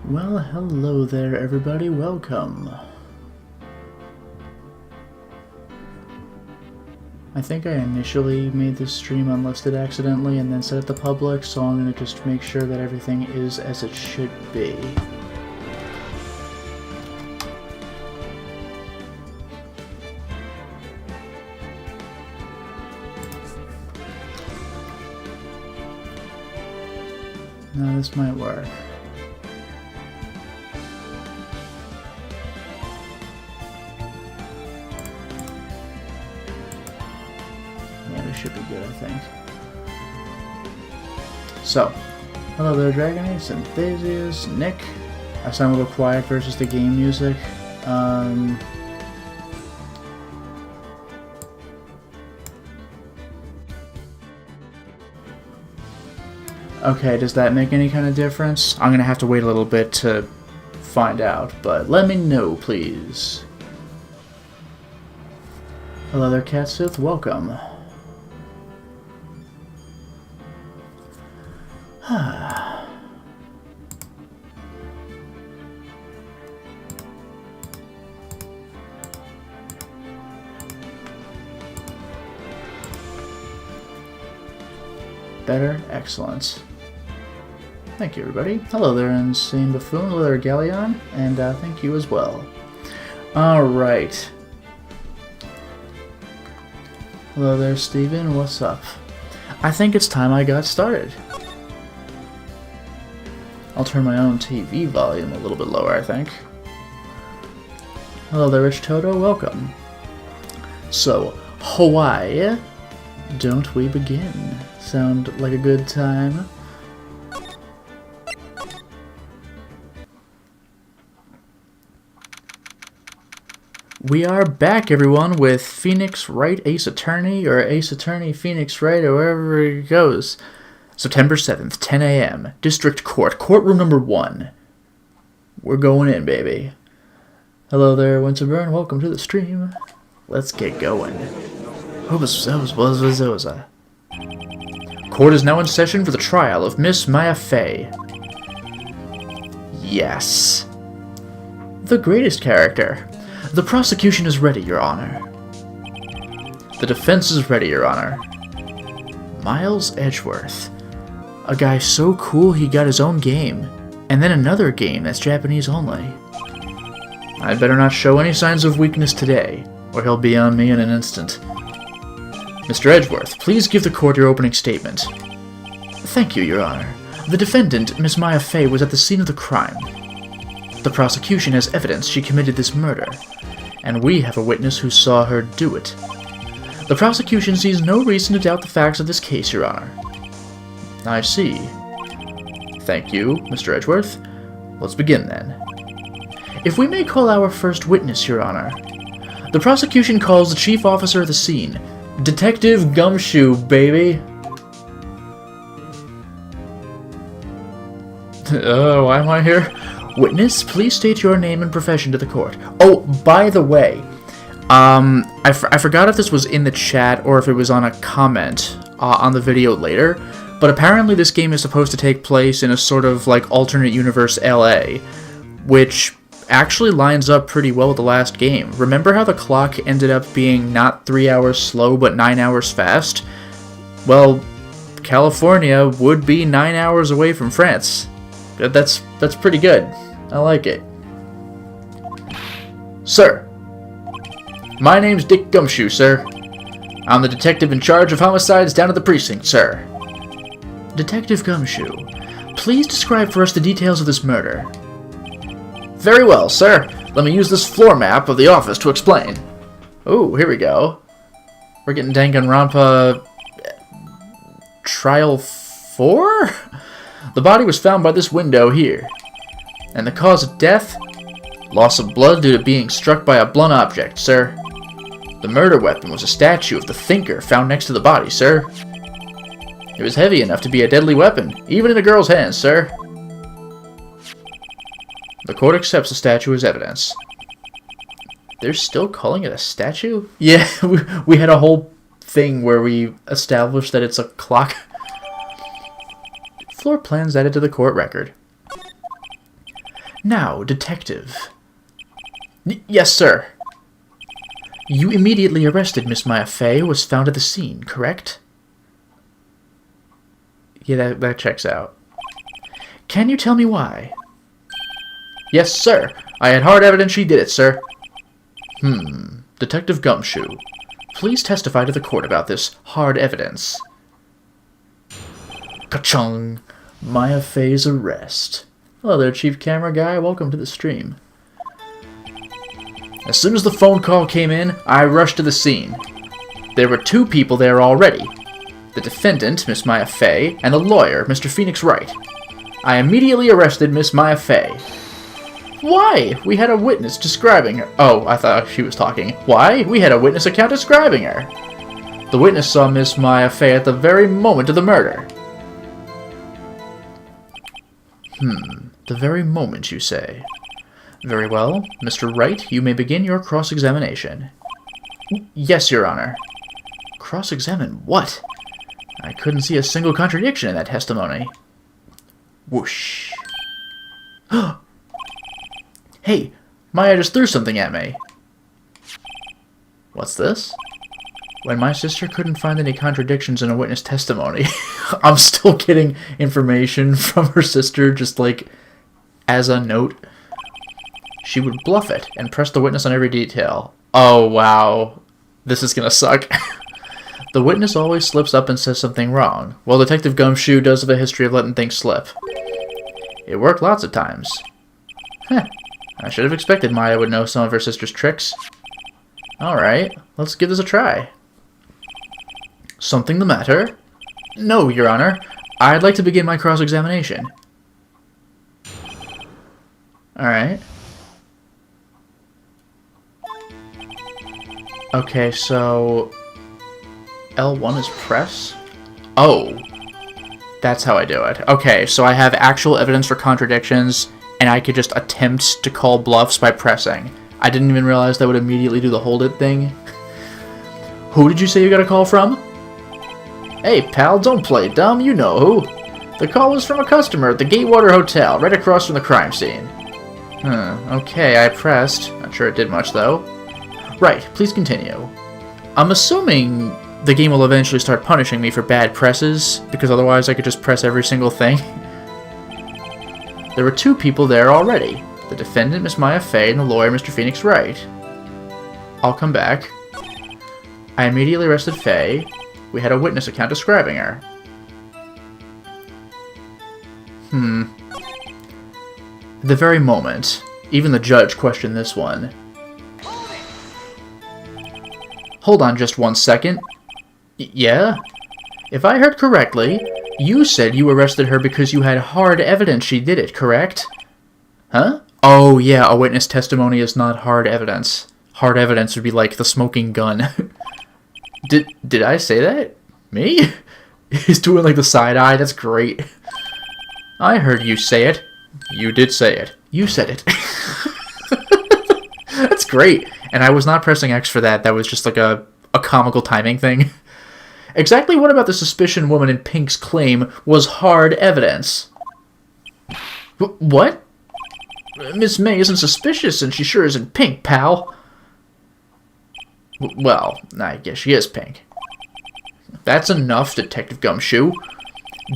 Well, hello there everybody, welcome. I think I initially made this stream unlisted accidentally and then set it to public, so I'm gonna just make sure that everything is as it should be. Now this might work. Should be good, I think. So, hello there, Dragonite, and Synthesius, Nick. I sound a little quiet versus the game music. Okay, does that make any kind of difference? I'm gonna have to wait a little bit to find out, but let me know, please. Hello there, Catsith, welcome. Better? Excellent. Thank you, everybody. Hello there, Insane Buffoon. Hello there, Galleon. And thank you as well. Alright. Hello there, Steven. What's up? I think it's time I got started. I'll turn my own TV volume a little bit lower, I think. Hello there, Rich Toto. Welcome. So, Hawaii, don't we begin? Sound like a good time? We are back, everyone, with Phoenix Wright Ace Attorney, or Ace Attorney Phoenix Wright, or wherever it goes. September 7th, 10 a.m., District Court, Courtroom number 1. We're going in, baby. Hello there, Winterburn. Welcome to the stream. Let's get going. Court is now in session for the trial of Miss Maya Fey. Yes. The greatest character. The prosecution is ready, Your Honor. The defense is ready, Your Honor. Miles Edgeworth. A guy so cool he got his own game, and then another game that's Japanese only. I'd better not show any signs of weakness today, or he'll be on me in an instant. Mr. Edgeworth, please give the court your opening statement. Thank you, Your Honor. The defendant, Miss Maya Fey, was at the scene of the crime. The prosecution has evidence she committed this murder, and we have a witness who saw her do it. The prosecution sees no reason to doubt the facts of this case, Your Honor. I see. Thank you, Mr. Edgeworth. Let's begin, then. If we may call our first witness, Your Honor. The prosecution calls the chief officer of the scene, Detective Gumshoe, baby. Why am I here? Witness, please state your name and profession to the court. Oh, by the way, I forgot if this was in the chat or if it was on a comment on the video later, but apparently this game is supposed to take place in a sort of like alternate universe LA, which actually lines up pretty well with the last game. Remember how the clock ended up being not 3 hours slow but 9 hours fast? Well, California would be 9 hours away from France. That's pretty good. I like it. Sir. My name's Dick Gumshoe, sir. I'm the detective in charge of homicides down at the precinct, sir. Detective Gumshoe, please describe for us the details of this murder. Very well, sir. Let me use this floor map of the office to explain. Oh, here we go. We're getting Danganronpa Trial 4? The body was found by this window here. And the cause of death? Loss of blood due to being struck by a blunt object, sir. The murder weapon was a statue of the Thinker found next to the body, sir. It was heavy enough to be a deadly weapon, even in a girl's hands, sir. The court accepts the statue as evidence. They're still calling it a statue? Yeah, we had a whole thing where we established that it's a clock. Floor plans added to the court record. Now, Detective. Yes, sir. You immediately arrested Miss Maya Fey, who was found at the scene, correct? Yeah, that checks out. Can you tell me why? Yes, sir. I had hard evidence she did it, sir. Detective Gumshoe, please testify to the court about this hard evidence. Ka-chung! Maya Fey's arrest. Hello there, Chief Camera Guy. Welcome to the stream. As soon as the phone call came in, I rushed to the scene. There were 2 people there already. The defendant, Miss Maya Fey, and the lawyer, Mr. Phoenix Wright. I immediately arrested Miss Maya Fey. Why? We had a witness describing her. Oh, I thought she was talking. Why? We had a witness account describing her. The witness saw Miss Maya Fey at the very moment of the murder. The very moment, you say? Very well. Mr. Wright, you may begin your cross-examination. Yes, Your Honor. Cross-examine what? I couldn't see a single contradiction in that testimony. Whoosh. Hey, Maya just threw something at me. What's this? When my sister couldn't find any contradictions in a witness testimony. I'm still getting information from her sister, just like, as a note. She would bluff it and press the witness on every detail. Oh, wow. This is gonna suck. The witness always slips up and says something wrong. Well, Detective Gumshoe does have a history of letting things slip. It worked lots of times. I should have expected Maya would know some of her sister's tricks. Alright, let's give this a try. Something the matter? No, Your Honor. I'd like to begin my cross-examination. Alright. Okay, so... L1 is press? Oh. That's how I do it. Okay, so I have actual evidence for contradictions, and I could just attempt to call bluffs by pressing. I didn't even realize that would immediately do the hold it thing. Who did you say you got a call from? Hey, pal, don't play dumb, you know who. The call was from a customer at the Gatewater Hotel, right across from the crime scene. Okay, I pressed. Not sure it did much, though. Right, please continue. I'm assuming the game will eventually start punishing me for bad presses, because otherwise I could just press every single thing. There were 2 people there already. The defendant, Miss Maya Fey, and the lawyer, Mr. Phoenix Wright. I'll come back. I immediately arrested Fey. We had a witness account describing her. At the very moment, even the judge questioned this one. Hold on just 1 second. Yeah? If I heard correctly, you said you arrested her because you had hard evidence she did it, correct? Huh? Oh, yeah, a witness testimony is not hard evidence. Hard evidence would be like the smoking gun. Did I say that? Me? He's doing like the side eye, that's great. I heard you say it. You did say it. You said it. That's great. And I was not pressing X for that, that was just like a comical timing thing. Exactly what about the suspicion woman in Pink's claim was hard evidence? What? Miss May isn't suspicious, and she sure isn't Pink, pal. Well, I guess she is Pink. That's enough, Detective Gumshoe.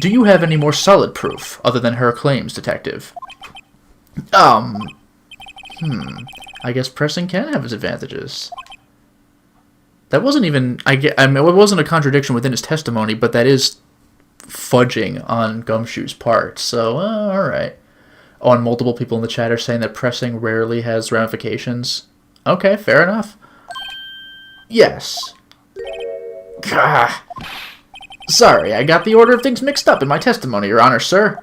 Do you have any more solid proof, other than her claims, Detective? I guess pressing can have its advantages. That wasn't even... I mean, it wasn't a contradiction within his testimony, but that is fudging on Gumshoe's part, so, alright. Oh, and multiple people in the chat are saying that pressing rarely has ramifications. Okay, fair enough. Yes. Gah. Sorry, I got the order of things mixed up in my testimony, Your Honor, sir.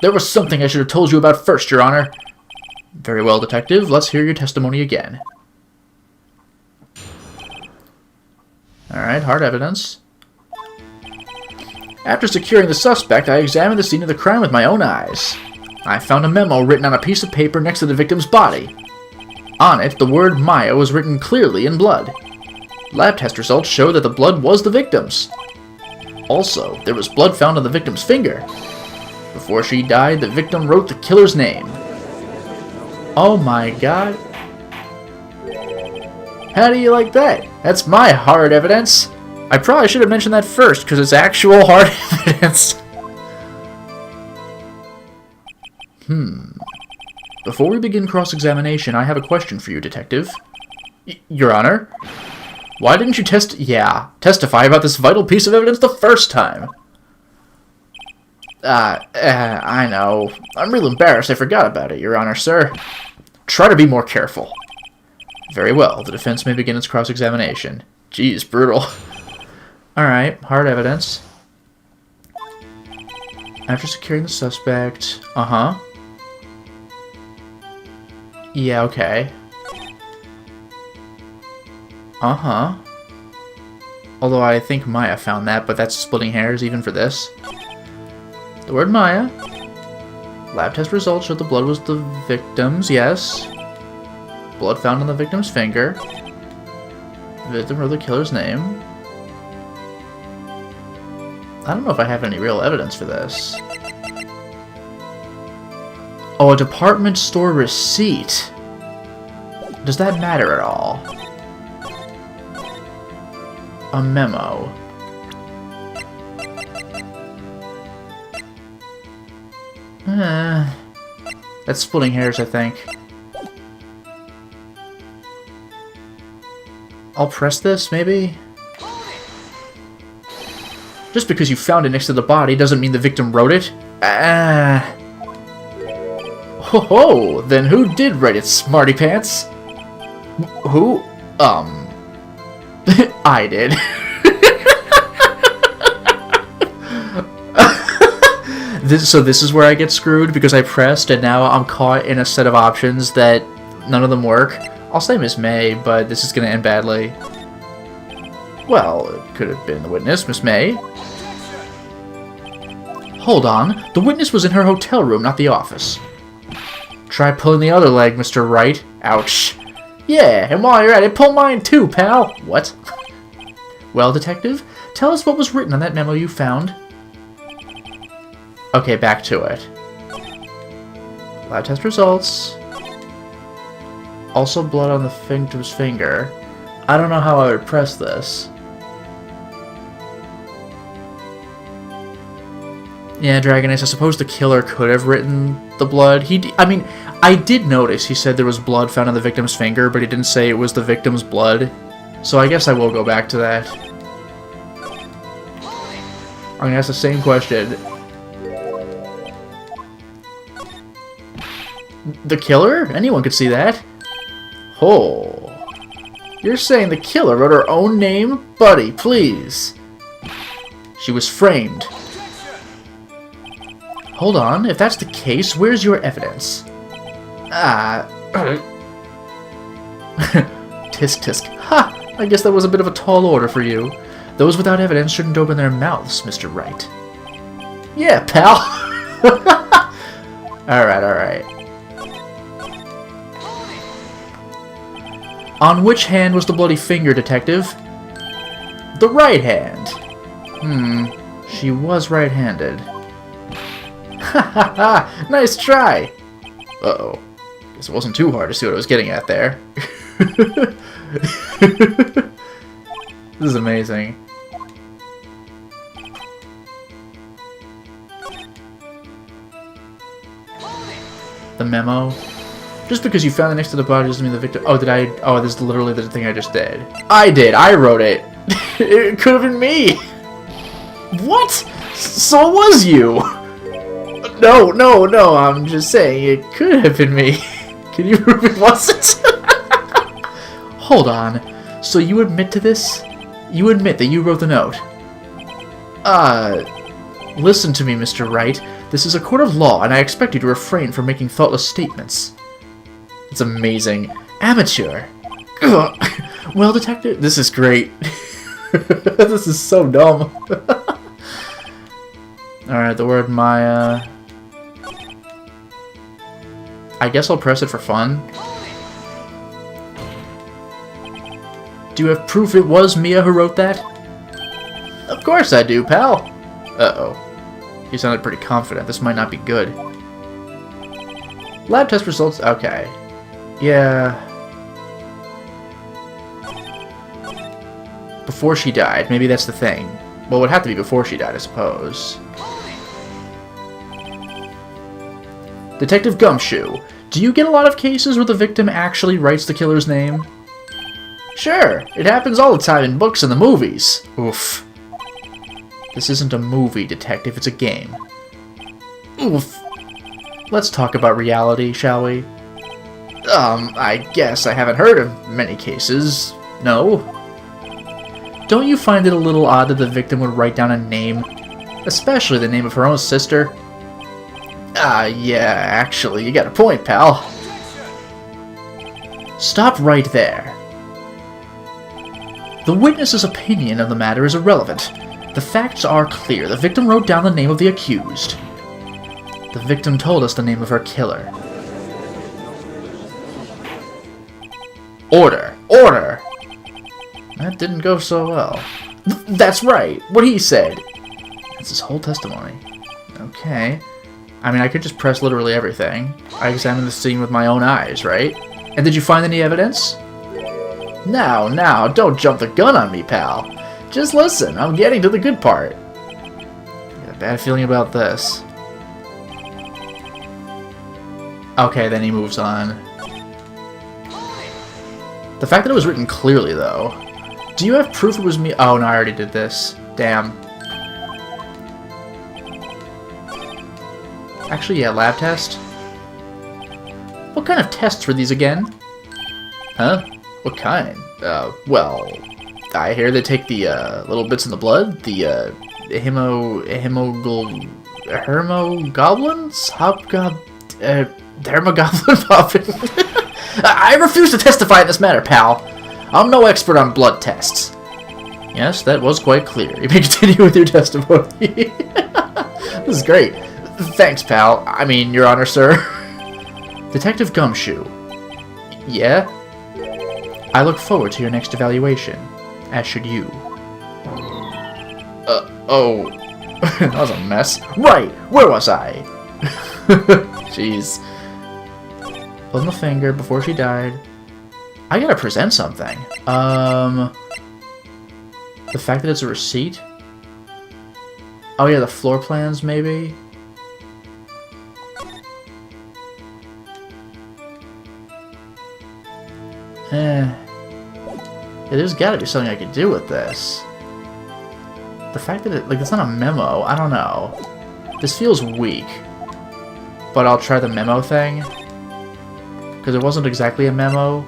There was something I should have told you about first, Your Honor. Very well, Detective. Let's hear your testimony again. Alright, hard evidence. After securing the suspect, I examined the scene of the crime with my own eyes. I found a memo written on a piece of paper next to the victim's body. On it, the word Maya was written clearly in blood. Lab test results show that the blood was the victim's. Also, there was blood found on the victim's finger. Before she died, the victim wrote the killer's name. Oh my god. How do you like that? That's my hard evidence. I probably should have mentioned that first, because it's actual hard evidence. Before we begin cross-examination, I have a question for you, Detective. Your Honor? Why didn't you testify about this vital piece of evidence the first time? I know. I'm real embarrassed I forgot about it, Your Honor, sir. Try to be more careful. Very well, the defense may begin its cross-examination. Jeez, brutal. Alright, hard evidence. After securing the suspect... Uh-huh. Yeah, okay. Uh-huh. Although I think Maya found that, but that's splitting hairs even for this. The word Maya. Lab test results showed the blood was the victim's, yes. Blood found on the victim's finger. Victim wrote the killer's name. I don't know if I have any real evidence for this. Oh, a department store receipt. Does that matter at all? A memo. That's splitting hairs, I think. I'll press this, maybe? Just because you found it next to the body doesn't mean the victim wrote it. Ho ho! Then who did write it, smarty pants? Who? I did. So this is where I get screwed because I pressed and now I'm caught in a set of options that none of them work. I'll say Miss May, but this is going to end badly. Well, it could have been the witness, Miss May. Hold on. The witness was in her hotel room, not the office. Try pulling the other leg, Mr. Wright. Ouch. Yeah, and while you're at it, pull mine too, pal. What? Well, Detective, tell us what was written on that memo you found. Okay, back to it. Lab test results. Also blood on the victim's finger. I don't know how I would press this. Yeah, Dragon Ace, I suppose the killer could have written the blood. I mean, I did notice he said there was blood found on the victim's finger, but he didn't say it was the victim's blood. So I guess I will go back to that. I'm gonna ask the same question. The killer? Anyone could see that. Oh. You're saying the killer wrote her own name? Buddy, please. She was framed. Hold on, if that's the case, where's your evidence? Tisk tisk. Ha! I guess that was a bit of a tall order for you. Those without evidence shouldn't open their mouths, Mr. Wright. Yeah, pal! Alright, alright. On which hand was the bloody finger, Detective? The right hand. She was right-handed. Ha ha ha! Nice try! Uh-oh. Guess it wasn't too hard to see what I was getting at there. This is amazing. The memo. Just because you found it next to the body doesn't mean the victim... Oh, did I... Oh, this is literally the thing I just did. I did! I wrote it! It could have been me! What? So it was you! No, no, no, I'm just saying it could have been me. Can you prove it wasn't? Hold on. So you admit to this? You admit that you wrote the note? Listen to me, Mr. Wright. This is a court of law, and I expect you to refrain from making thoughtless statements. It's amazing. Amateur. Well, Detective, this is great. This is so dumb. Alright, the word Maya. I guess I'll press it for fun. Do you have proof it was Mia who wrote that? Of course I do, pal. Uh-oh. He sounded pretty confident. This might not be good. Lab test results. Okay. Yeah. Before she died. Maybe that's the thing. Well, it would have to be before she died, I suppose. Detective Gumshoe, do you get a lot of cases where the victim actually writes the killer's name? Sure, it happens all the time in books and the movies. Oof. This isn't a movie, detective, it's a game. Oof. Let's talk about reality, shall we? I guess I haven't heard of many cases. No? Don't you find it a little odd that the victim would write down a name? Especially the name of her own sister? Yeah, actually, you got a point, pal. Stop right there. The witness's opinion of the matter is irrelevant. The facts are clear. The victim wrote down the name of the accused. The victim told us the name of her killer. Order! Order! That didn't go so well. That's right! What he said! That's his whole testimony. Okay. I mean, I could just press literally everything. I examined the scene with my own eyes, right? And did you find any evidence? Now, don't jump the gun on me, pal. Just listen, I'm getting to the good part. I got a bad feeling about this. Okay, then he moves on. The fact that it was written clearly, though. Do you have proof it was me? Oh, no, I already did this. Damn. Actually, yeah, lab test. What kind of tests were these again? Huh? What kind? Well, I hear they take the, little bits in the blood, the, hemoglobins? Hermogoblin popping. I refuse to testify in this matter, pal. I'm no expert on blood tests. Yes, that was quite clear. You may continue with your testimony. This is great. Thanks, pal. I mean, Your Honor, sir. Detective Gumshoe. Yeah? I look forward to your next evaluation. As should you. Oh. That was a mess. Right! Where was I? Jeez. Hold my finger before she died. I gotta present something. The fact that it's a receipt? Oh yeah, the floor plans, maybe? Yeah, there's gotta be something I could do with this. The fact that it's not a memo, I don't know. This feels weak. But I'll try the memo thing. Because it wasn't exactly a memo.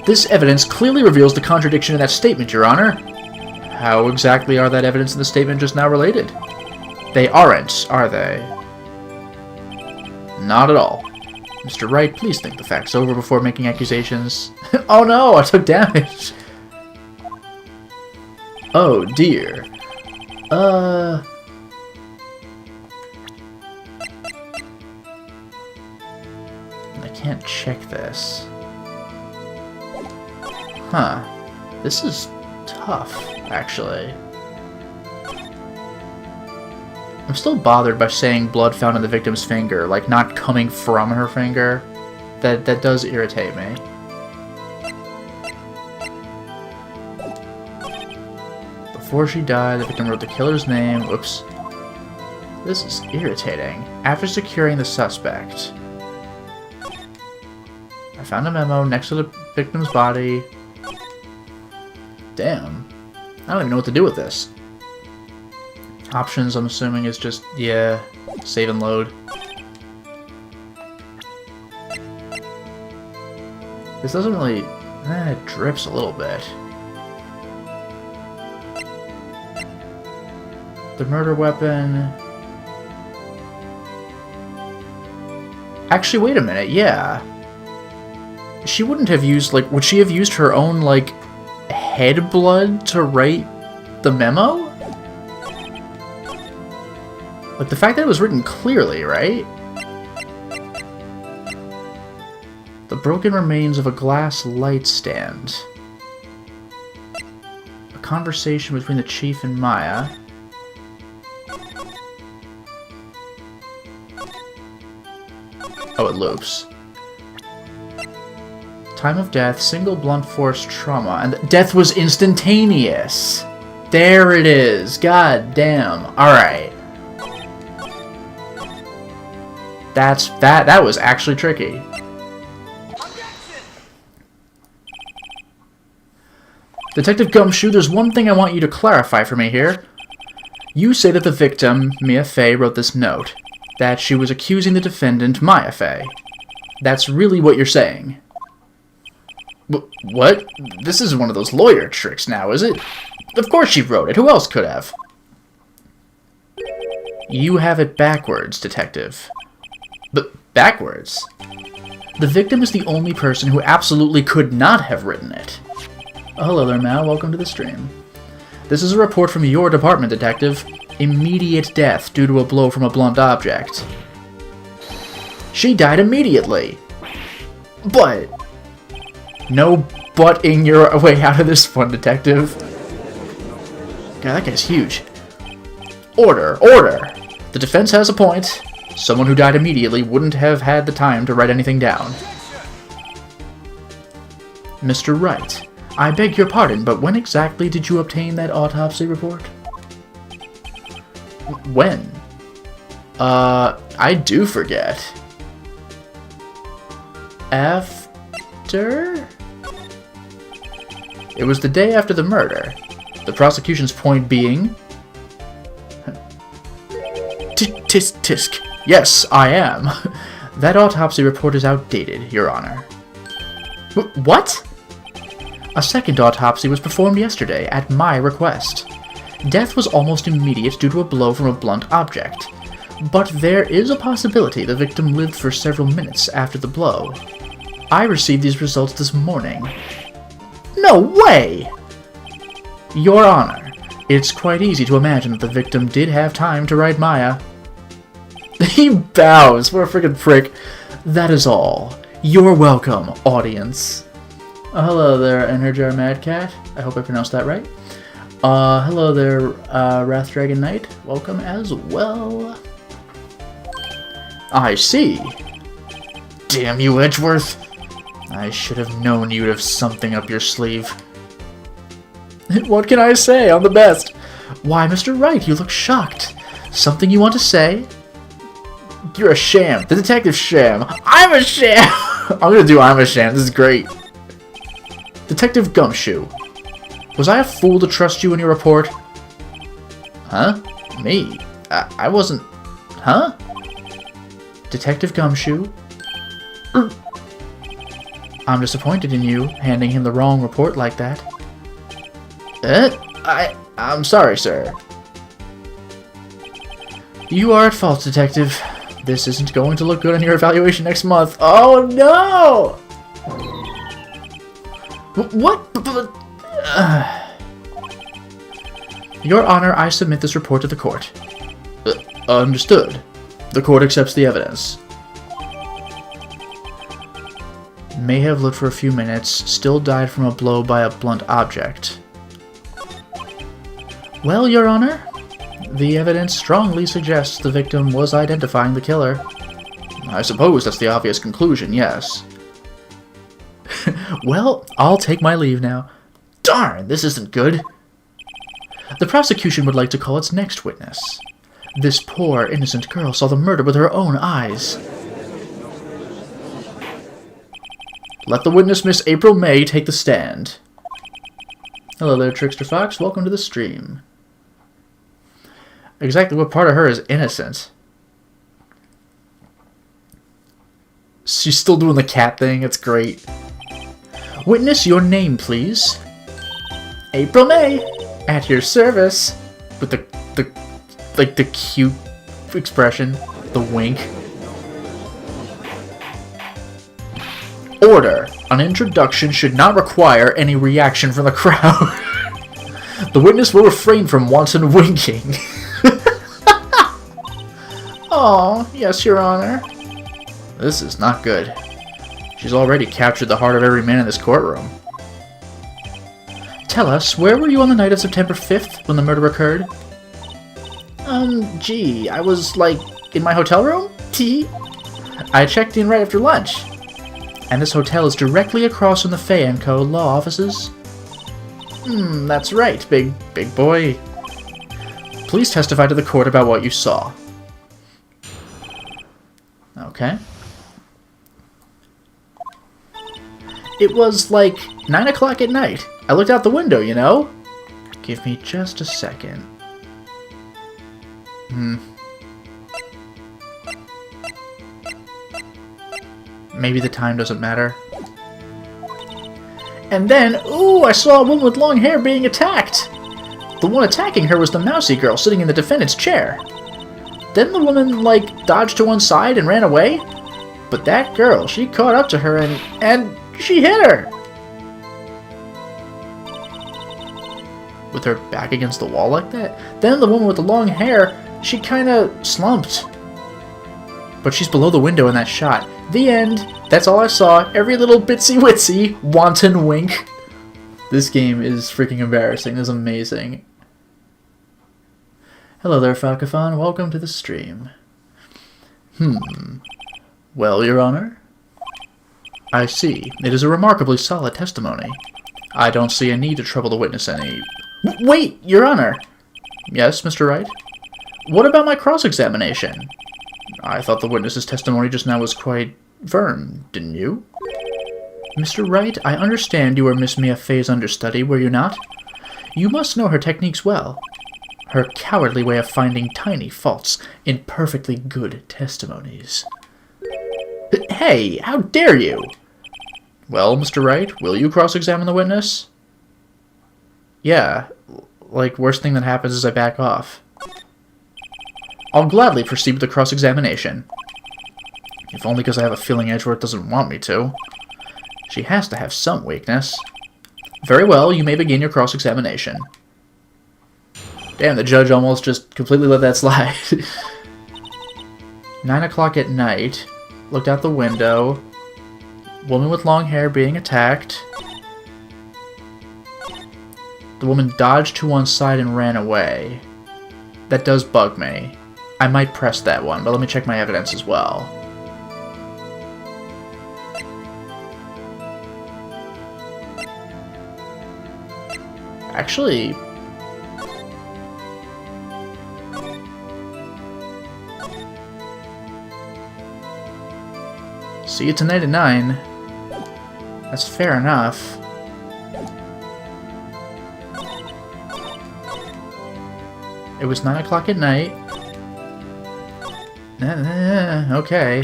This evidence clearly reveals the contradiction in that statement, Your Honor. How exactly are that evidence and the statement just now related? They aren't, are they? Not at all. Mr. Wright, please think the facts over before making accusations. Oh no, I took damage! Oh dear. I can't check this. Huh. This is tough, actually. I'm still bothered by saying blood found in the victim's finger, like not coming from her finger. That does irritate me. Before she died, the victim wrote the killer's name. Oops. This is irritating. After securing the suspect, I found a memo next to the victim's body. Damn. I don't even know what to do with this. Options, I'm assuming, is just, yeah, save and load. This doesn't really... it drips a little bit. The murder weapon... Actually, wait a minute, yeah. She wouldn't have used, like, would she have used her own, like, head blood to write the memo? Like, the fact that it was written clearly, right? The broken remains of a glass light stand. A conversation between the chief and Maya. Oh, it loops. Time of death, single blunt force trauma, and death was instantaneous. There it is. God damn. Alright. That was actually tricky. Detective Gumshoe, there's one thing I want you to clarify for me here. You say that the victim, Mia Fey, wrote this note. That she was accusing the defendant, Maya Fey. That's really what you're saying. What? This is one of those lawyer tricks now, is it? Of course she wrote it. Who else could have? You have it backwards, Detective. But backwards? The victim is the only person who absolutely could not have written it. Oh, hello there, Mal. Welcome to the stream. This is a report from your department, Detective. Immediate death due to a blow from a blunt object. She died immediately. But... no butting your way out of this one, Detective. God, that guy's huge. Order! Order! The defense has a point. Someone who died immediately wouldn't have had the time to write anything down. Mr. Wright, I beg your pardon, but when exactly did you obtain that autopsy report? When? I do forget. After? It was the day after the murder. The prosecution's point being... Tisk tisk. Yes, I am. That autopsy report is outdated, Your Honor. What? A second autopsy was performed yesterday, at my request. Death was almost immediate due to a blow from a blunt object. But there is a possibility the victim lived for several minutes after the blow. I received these results this morning. No way! Your Honor, it's quite easy to imagine that the victim did have time to write Maya. He bows. What a freaking prick. That is all. You're welcome, audience. Hello there, Energar Madcat. I hope I pronounced that right. Hello there, Wrath Dragon Knight. Welcome as well. I see. Damn you, Edgeworth. I should have known you'd have something up your sleeve. What can I say? I'm the best. Why, Mr. Wright, you look shocked. Something you want to say? You're a sham. The detective's sham. I'm a sham! I'm gonna do I'm a sham. This is great. Detective Gumshoe. Was I a fool to trust you in your report? Huh? Me? I wasn't... Huh? Detective Gumshoe? I'm disappointed in you, handing him the wrong report like that. I'm sorry, sir. You are at fault, Detective. This isn't going to look good on your evaluation next month. Oh, no! What? Your Honor, I submit this report to the court. Understood. The court accepts the evidence. May have lived for a few minutes, still died from a blow by a blunt object. Well, Your Honor, the evidence strongly suggests the victim was identifying the killer. I suppose that's the obvious conclusion, yes. Well, I'll take my leave now. Darn, this isn't good. The prosecution would like to call its next witness. This poor, innocent girl saw the murder with her own eyes. Let the witness, Miss April May, take the stand. Hello there, Trickster Fox. Welcome to the stream. Exactly what part of her is innocent? She's still doing the cat thing. It's great. Witness, your name, please. April May, at your service. With the cute expression, the wink. Order. An introduction should not require any reaction from the crowd. The witness will refrain from wanton winking. Aw, yes, Your Honor. This is not good. She's already captured the heart of every man in this courtroom. Tell us, where were you on the night of September 5th when the murder occurred? Gee, I was, like, in my hotel room? I checked in right after lunch. And this hotel is directly across from the Fay & Co. law offices. That's right, big boy. Please testify to the court about what you saw. Okay. It was like 9 o'clock at night. I looked out the window, you know? Give me just a second. Maybe the time doesn't matter. And then, ooh, I saw a woman with long hair being attacked. The one attacking her was the mousy girl sitting in the defendant's chair. Then the woman, like, dodged to one side and ran away. But that girl, she caught up to her and she hit her. With her back against the wall like that. Then the woman with the long hair, she kinda slumped. But she's below the window in that shot. The end. That's all I saw. Every little bitsy-witsy wanton wink. This game is freaking embarrassing. This is amazing. Hello there, Falcofon. Welcome to the stream. Well, Your Honor? I see. It is a remarkably solid testimony. I don't see a need to trouble the witness any... Wait, Your Honor! Yes, Mr. Wright? What about my cross-examination? I thought the witness's testimony just now was quite firm, didn't you? Mr. Wright, I understand you were Miss Mia Fey's understudy, were you not? You must know her techniques well. Her cowardly way of finding tiny faults in perfectly good testimonies. Hey, how dare you! Well, Mr. Wright, will you cross-examine the witness? Yeah, like, worst thing that happens is I back off. I'll gladly proceed with the cross-examination. If only because I have a feeling Edgeworth doesn't want me to. She has to have some weakness. Very well, you may begin your cross-examination. Damn, the judge almost just completely let that slide. 9 o'clock at night. Looked out the window. Woman with long hair being attacked. The woman dodged to one side and ran away. That does bug me. I might press that one, but let me check my evidence as well. Actually... see you tonight at 9. That's fair enough. It was 9 o'clock at night. Okay.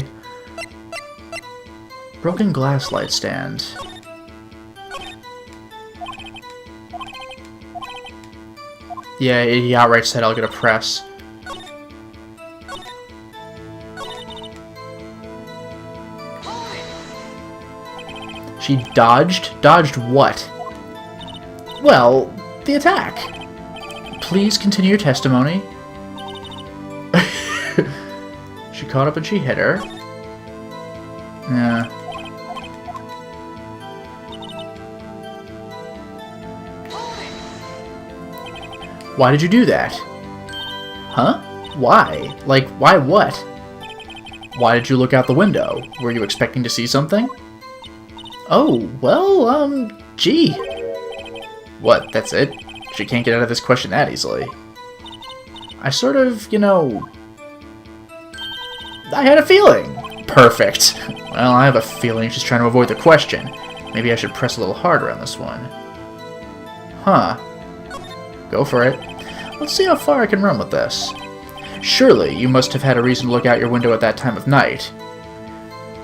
Broken glass light stand. Yeah, he outright said I'll get a press. She dodged? Dodged what? Well, the attack. Please continue your testimony. She caught up and she hit her. Yeah. Why did you do that? Huh? Why? Like, why what? Why did you look out the window? Were you expecting to see something? Oh, well, gee. What, that's it? She can't get out of this question that easily. I sort of, you know... I had a feeling. Perfect. Well, I have a feeling she's trying to avoid the question. Maybe I should press a little harder on this one. Huh. Go for it. Let's see how far I can run with this. Surely, you must have had a reason to look out your window at that time of night.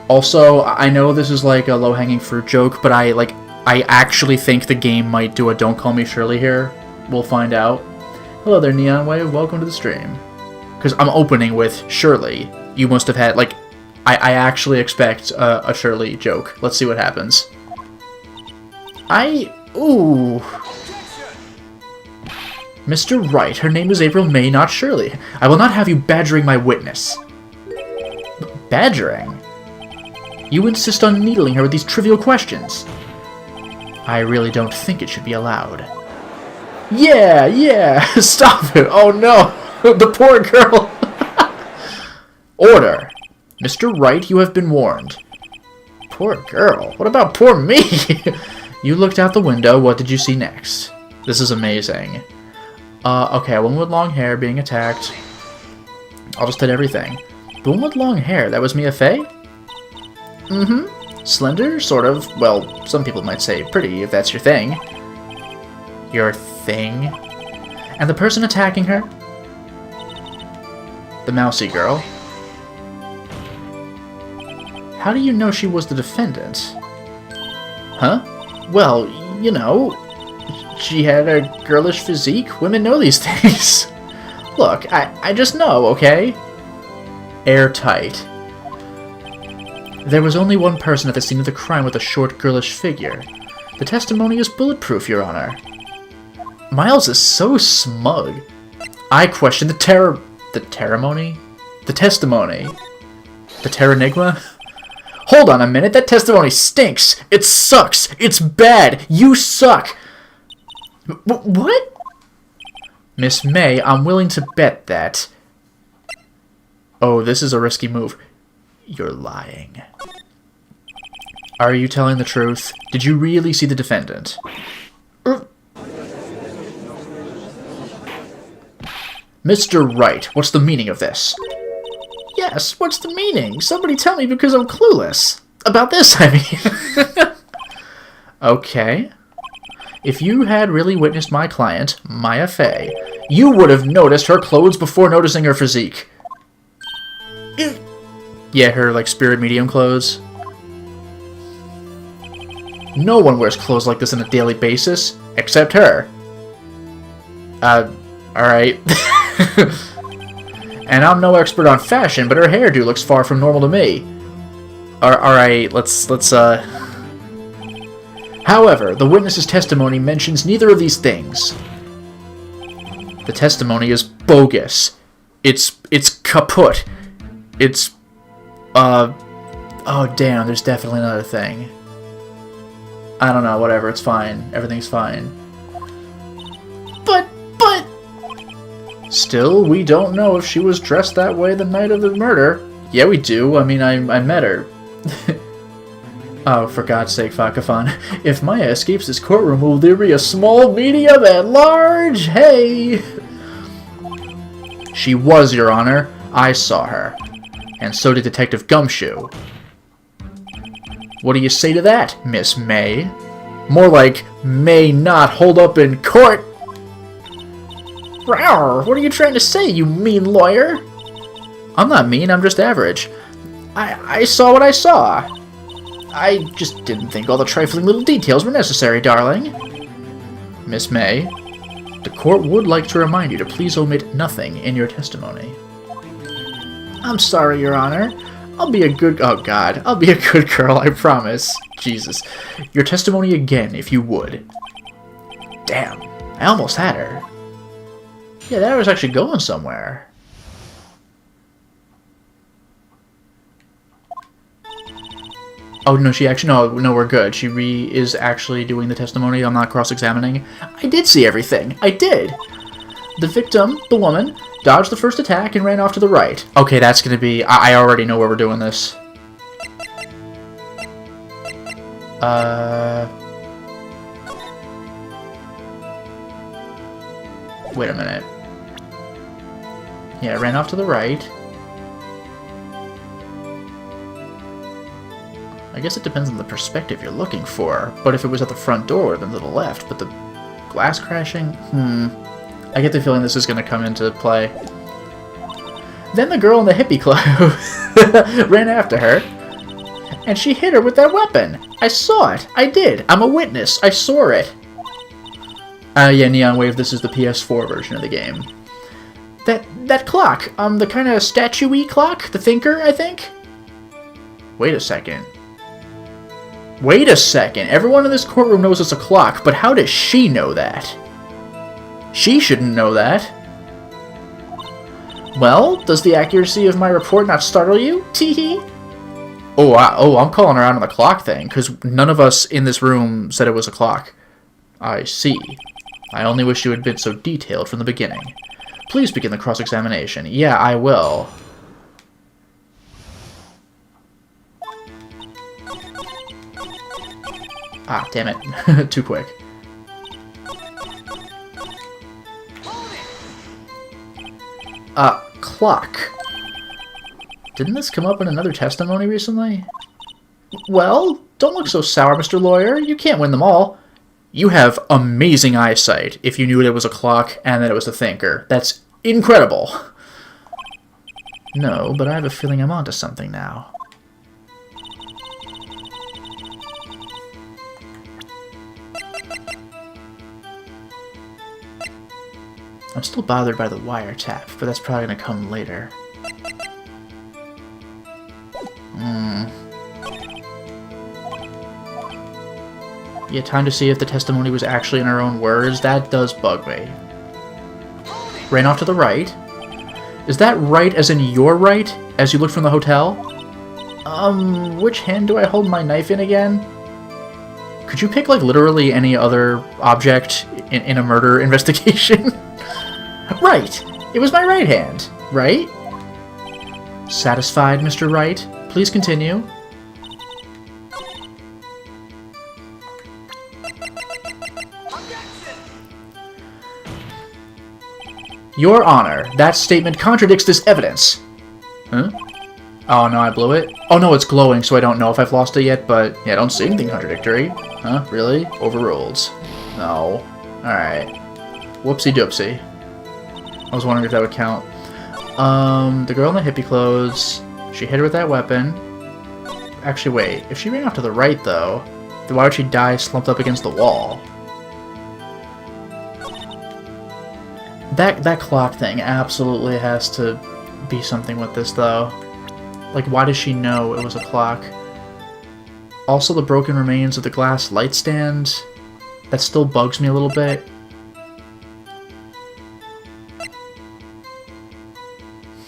Also, I know this is like a low-hanging fruit joke, but I actually think the game might do a Don't Call Me Shirley here. We'll find out. Hello there, Neon Wave. Welcome to the stream. Because I'm opening with Shirley. You must have had, like... I actually expect a Shirley joke. Let's see what happens. Ooh... Mr. Wright, her name is April May, not Shirley. I will not have you badgering my witness. Badgering? You insist on needling her with these trivial questions. I really don't think it should be allowed. Yeah, stop it. Oh no, the poor girl. Order. Mr. Wright, you have been warned. Poor girl. What about poor me? You looked out the window. What did you see next? This is amazing. Okay, a woman with long hair being attacked. I'll just hit everything. The woman with long hair, that was Mia Fey? Mm-hmm. Slender, sort of. Well, some people might say pretty, if that's your thing. Your thing? And the person attacking her? The mousy girl. How do you know she was the defendant? Huh? Well, you know, she had a girlish physique. Women know these things. Look, I just know, okay? Airtight. There was only one person at the scene of the crime with a short, girlish figure. The testimony is bulletproof, Your Honor. Miles is so smug. I question the testimony? The Terranigma? Hold on a minute, that testimony stinks! It sucks! It's bad! You suck! What? Miss May, I'm willing to bet that... Oh, this is a risky move. You're lying. Are you telling the truth? Did you really see the defendant? Mr. Wright, what's the meaning of this? Yes, what's the meaning? Somebody tell me because I'm clueless. About this, I mean. Okay. If you had really witnessed my client, Mia Fey, you would have noticed her clothes before noticing her physique. Yeah, her, like, spirit medium clothes. No one wears clothes like this on a daily basis, except her. Alright. And I'm no expert on fashion, but her hairdo looks far from normal to me. Alright, let's. However, the witness's testimony mentions neither of these things. The testimony is bogus. It's kaput. It's, oh damn, there's definitely another thing. I don't know, whatever, it's fine. Everything's fine. But... Still, we don't know if she was dressed that way the night of the murder. Yeah, we do. I mean, I met her. Oh, for God's sake, Fakafan. If Maya escapes this courtroom, will there be a small, medium, and large? Hey! She was, Your Honor. I saw her. And so did Detective Gumshoe. What do you say to that, Miss May? More like, may not hold up in court. Rawr, what are you trying to say, you mean lawyer? I'm not mean, I'm just average. I saw what I saw. I just didn't think all the trifling little details were necessary, darling. Miss May, the court would like to remind you to please omit nothing in your testimony. I'm sorry, Your Honor. I'll be a good... Oh, God. I'll be a good girl, I promise. Jesus. Your testimony again, if you would. Damn. I almost had her. Yeah, that was actually going somewhere. Oh, no, she actually... No, we're good. She is actually doing the testimony. I'm not cross-examining. I did see everything. I did. The victim, the woman, dodged the first attack and ran off to the right. Okay, that's gonna be... I already know where we're doing this. Wait a minute. Yeah, ran off to the right. I guess it depends on the perspective you're looking for. But if it was at the front door, then to the left. But the glass crashing? I get the feeling this is going to come into play. Then the girl in the hippie clothes ran after her. And she hit her with that weapon. I saw it. I did. I'm a witness. I saw it. Yeah, Neon Wave, this is the PS4 version of the game. That clock, the kind of statue-y clock? The Thinker, I think? Wait a second. Wait a second. Everyone in this courtroom knows it's a clock, but how does she know that? She shouldn't know that. Well, does the accuracy of my report not startle you? Teehee. Oh, I'm calling her out on the clock thing, because none of us in this room said it was a clock. I see. I only wish you had been so detailed from the beginning. Please begin the cross-examination. Yeah, I will. Ah, damn it. Too quick. Clock. Didn't this come up in another testimony recently? Well, don't look so sour, Mr. Lawyer. You can't win them all. You have amazing eyesight if you knew it was a clock and that it was a thinker. That's incredible. No, but I have a feeling I'm onto something now. I'm still bothered by the wiretap, but that's probably gonna come later. Yeah, time to see if the testimony was actually in her own words. That does bug me. Ran off to the right. Is that right as in your right, as you look from the hotel? Which hand do I hold my knife in again? Could you pick, like, literally any other object in a murder investigation? Right! It was my right hand, right? Satisfied, Mr. Wright? Please continue. Your Honor, that statement contradicts this evidence. Huh? Oh, no, I blew it? Oh, no, it's glowing, so I don't know if I've lost it yet, but yeah, I don't see anything contradictory. Huh? Really? Overruled. No. Alright. Whoopsie-doopsie. I was wondering if that would count. The girl in the hippie clothes. She hit her with that weapon. Actually, wait. If she ran off to the right, though, then why would she die slumped up against the wall? That clock thing absolutely has to be something with this, though. Like, why does she know it was a clock? Also, the broken remains of the glass light stand. That still bugs me a little bit.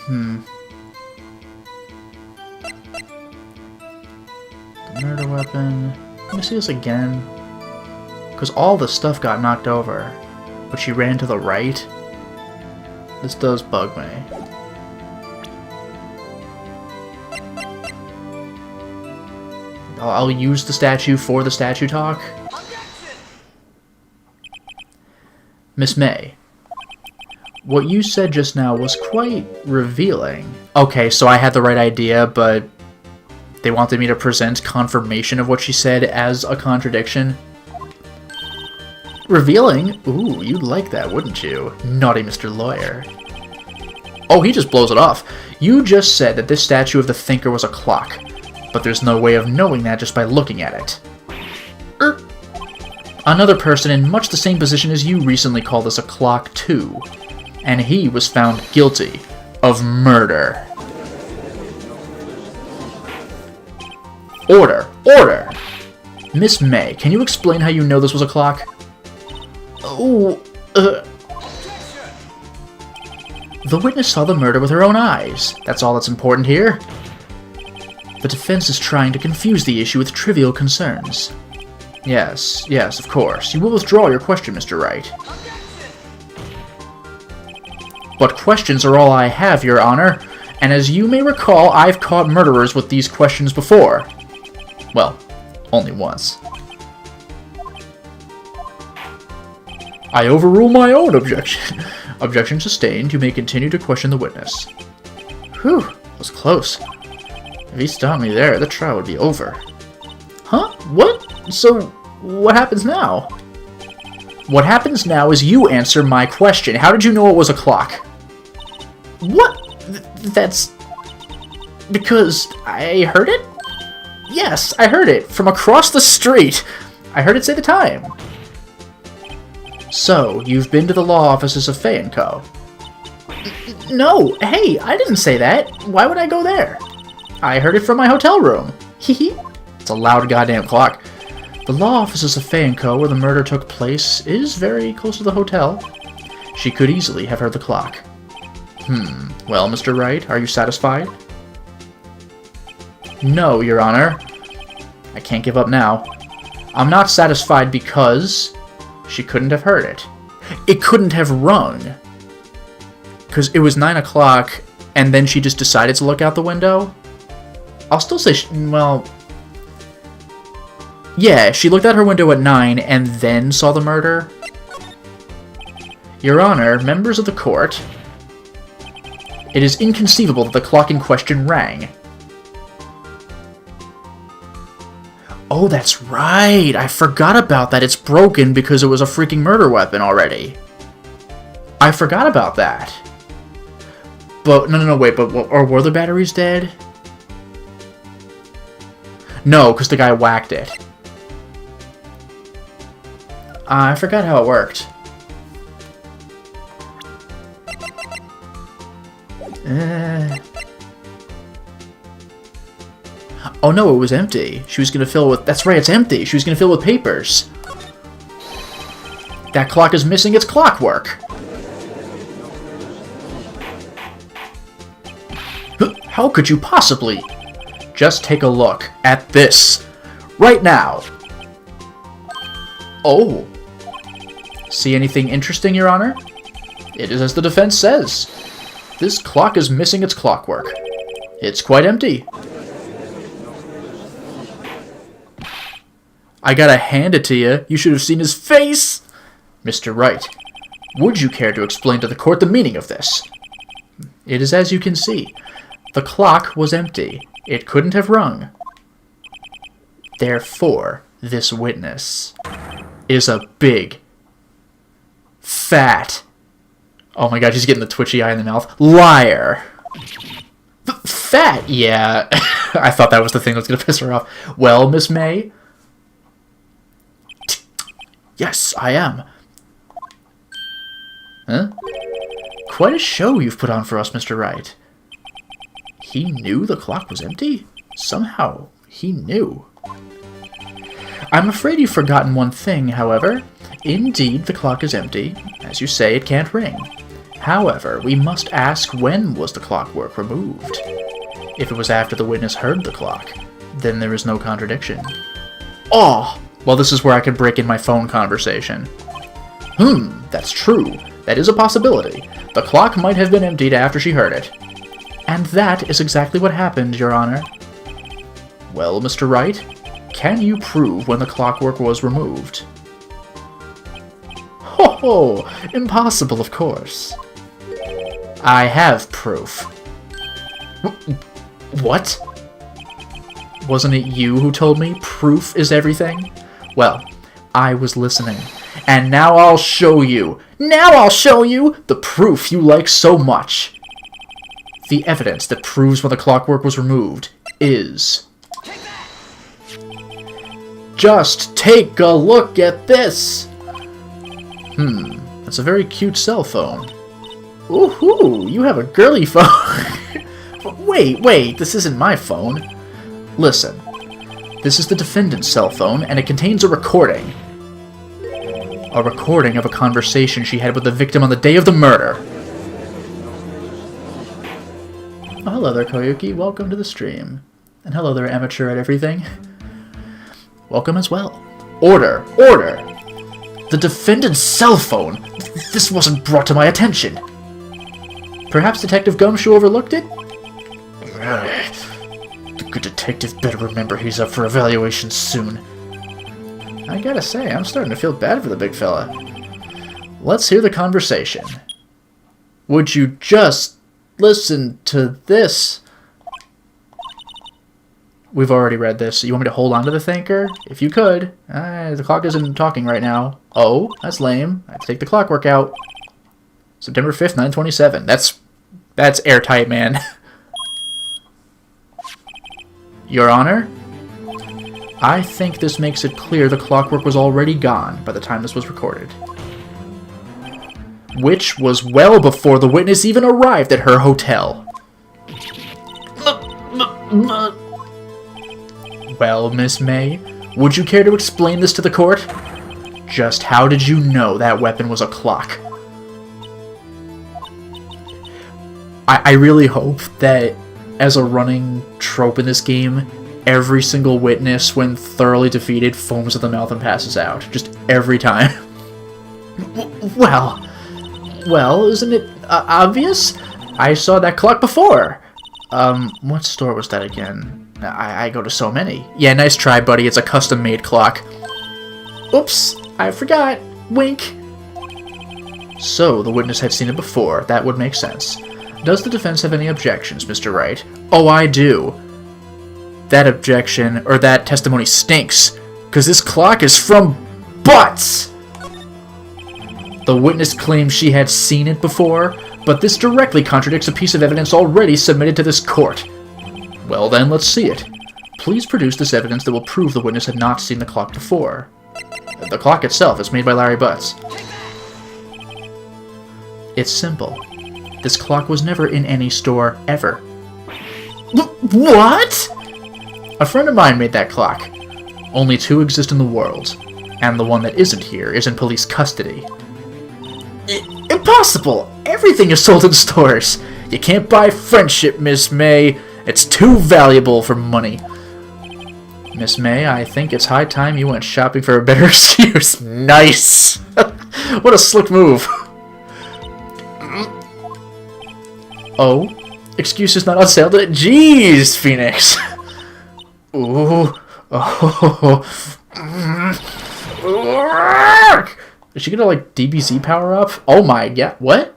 The murder weapon. Let me see this again. Because all the stuff got knocked over. But she ran to the right. This does bug me. I'll use the statue for the statue talk. Miss May, what you said just now was quite revealing. Okay, so I had the right idea, but they wanted me to present confirmation of what she said as a contradiction. Revealing? Ooh, you'd like that, wouldn't you? Naughty Mr. Lawyer. Oh, he just blows it off. You just said that this statue of the Thinker was a clock, but there's no way of knowing that just by looking at it. Another person in much the same position as you recently called this a clock too, and he was found guilty of murder. Order! Order! Miss May, can you explain how you know this was a clock? Oh, The witness saw the murder with her own eyes. That's all that's important here. The defense is trying to confuse the issue with trivial concerns. Yes, of course. You will withdraw your question, Mr. Wright. But questions are all I have, Your Honor, and as you may recall, I've caught murderers with these questions before. Well, only once. I overrule my own objection. Objection sustained. You may continue to question the witness. Whew, that was close. If he stopped me there, the trial would be over. Huh? What? So, what happens now? What happens now is you answer my question. How did you know it was a clock? What? That's... because I heard it? Yes, I heard it. From across the street. I heard it say the time. So, you've been to the law offices of Fay & Co. No, hey, I didn't say that. Why would I go there? I heard it from my hotel room. Hehe. It's a loud goddamn clock. The law offices of Fay & Co., where the murder took place, is very close to the hotel. She could easily have heard the clock. Well, Mr. Wright, are you satisfied? No, Your Honor. I can't give up now. I'm not satisfied because she couldn't have heard it. It couldn't have rung. Because it was 9 o'clock, and then she just decided to look out the window? I'll still say, well... Yeah, she looked out her window at 9 and then saw the murder. Your Honor, members of the court, it is inconceivable that the clock in question rang. Oh, that's right! I forgot about that. It's broken because it was a freaking murder weapon already. I forgot about that. But, no, wait, but, or were the batteries dead? No, because the guy whacked it. I forgot how it worked. Oh no, it was empty. She was gonna fill with... That's right, it's empty. She was gonna fill with papers. That clock is missing its clockwork. How could you possibly? Just take a look at this. Right now. Oh. See anything interesting, Your Honor? It is as the defense says. This clock is missing its clockwork. It's quite empty. I gotta hand it to you. You should have seen his face. Mr. Wright, would you care to explain to the court the meaning of this? It is as you can see. The clock was empty. It couldn't have rung. Therefore, this witness is a big, fat, oh my god, she's getting the twitchy eye in the mouth, liar. Fat, yeah. I thought that was the thing that was going to piss her off. Well, Miss May? Yes, I am. Huh? Quite a show you've put on for us, Mr. Wright. He knew the clock was empty? Somehow, he knew. I'm afraid you've forgotten one thing, however. Indeed, the clock is empty. As you say, it can't ring. However, we must ask, when was the clockwork removed? If it was after the witness heard the clock, then there is no contradiction. Oh! Well, this is where I could break in my phone conversation. That's true. That is a possibility. The clock might have been emptied after she heard it. And that is exactly what happened, Your Honor. Well, Mr. Wright, can you prove when the clockwork was removed? Ho! Impossible, of course. I have proof. What? Wasn't it you who told me proof is everything? Well, I was listening. And now I'll show you. Now I'll show you the proof you like so much. The evidence that proves when the clockwork was removed is... Just take a look at this! That's a very cute cell phone. Ooh, you have a girly phone. Wait, this isn't my phone. Listen, this is the defendant's cell phone, and it contains a recording. A recording of a conversation she had with the victim on the day of the murder. Oh, hello there, Koyuki. Welcome to the stream. And hello there, amateur at everything. Welcome as well. Order! The defendant's cell phone! This wasn't brought to my attention. Perhaps Detective Gumshoe overlooked it? The good detective better remember he's up for evaluation soon. I gotta say, I'm starting to feel bad for the big fella. Let's hear the conversation. Would you just listen to this? We've already read this. You want me to hold on to the thinker? If you could. The clock isn't talking right now. Oh, that's lame. I have to take the clockwork out. September 5th, 927. That's airtight, man. Your Honor? I think this makes it clear the clockwork was already gone by the time this was recorded. Which was well before the witness even arrived at her hotel. Well, Miss May, would you care to explain this to the court? Just how did you know that weapon was a clock? I really hope that, as a running trope in this game, every single witness, when thoroughly defeated, foams at the mouth and passes out. Just every time. Well, isn't it obvious? I saw that clock before. What store was that again? I go to so many. Yeah, nice try, buddy. It's a custom-made clock. Oops, I forgot. Wink. So, the witness had seen it before. That would make sense. Does the defense have any objections, Mr. Wright? Oh, I do. That objection, or that testimony stinks, because this clock is from butts! The witness claims she had seen it before, but this directly contradicts a piece of evidence already submitted to this court. Well then, let's see it. Please produce this evidence that will prove the witness had not seen the clock before. The clock itself is made by Larry Butts. It's simple. This clock was never in any store, ever. What?! A friend of mine made that clock. Only 2 exist in the world, and the one that isn't here is in police custody. Impossible! Everything is sold in stores! You can't buy friendship, Miss May. It's too valuable for money. Miss May, I think it's high time you went shopping for a better excuse. Nice! What a slick move. Oh? Excuse is not on sale today? Jeez, Phoenix! Ooh. Oh. Is she gonna, like, DBZ power up? Oh my god. What?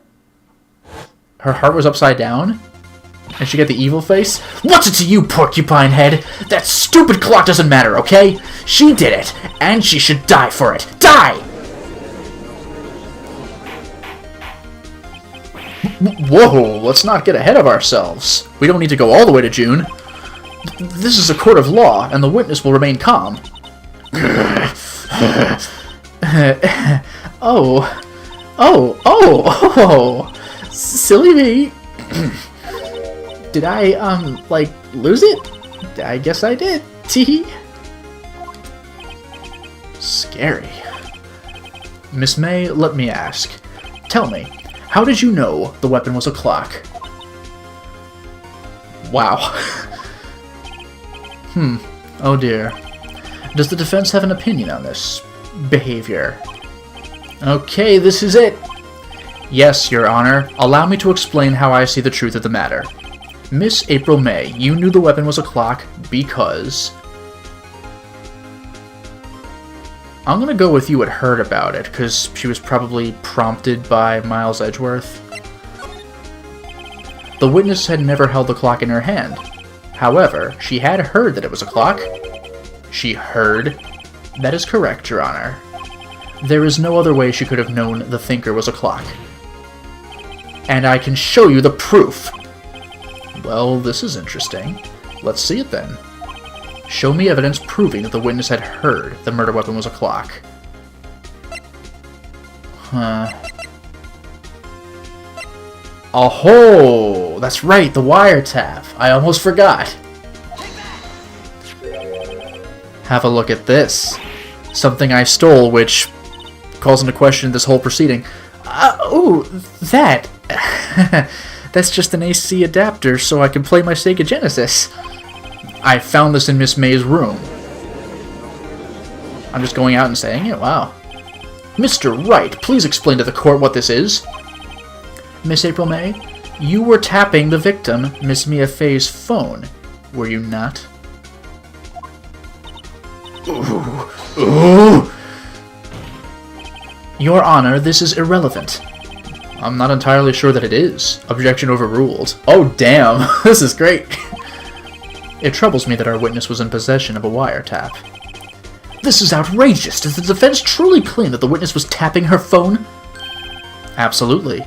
Her heart was upside down? And she got the evil face? What's it to you, porcupine head? That stupid clock doesn't matter, okay? She did it, and she should die for it. Die! Whoa, let's not get ahead of ourselves. We don't need to go all the way to June. This is a court of law, and the witness will remain calm. Oh, silly me. Did I, like, lose it? I guess I did. Tee. Scary. Miss May, let me ask. Tell me, how did you know the weapon was a clock? Wow. Oh dear. Does the defense have an opinion on this behavior? Okay, this is it. Yes, Your Honor. Allow me to explain how I see the truth of the matter. Miss April May, you knew the weapon was a clock because... I'm gonna go with you had heard about it, because she was probably prompted by Miles Edgeworth. The witness had never held the clock in her hand. However, she had heard that it was a clock. She heard? That is correct, Your Honor. There is no other way she could have known the thinker was a clock. And I can show you the proof! Well, this is interesting. Let's see it then. Show me evidence proving that the witness had heard the murder weapon was a clock. Huh. Oh, that's right, the wiretap. I almost forgot. Have a look at this. Something I stole, which calls into question this whole proceeding. Ooh, that. That's just an AC adapter so I can play my Sega Genesis. I found this in Miss May's room. I'm just going out and saying it? Wow. Mr. Wright, please explain to the court what this is. Miss April May, you were tapping the victim, Miss Mia Fey's phone, were you not? Ooh. Your Honor, this is irrelevant. I'm not entirely sure that it is. Objection overruled. Oh, damn. This is great. It troubles me that our witness was in possession of a wiretap. This is outrageous. Does the defense truly claim that the witness was tapping her phone? Absolutely.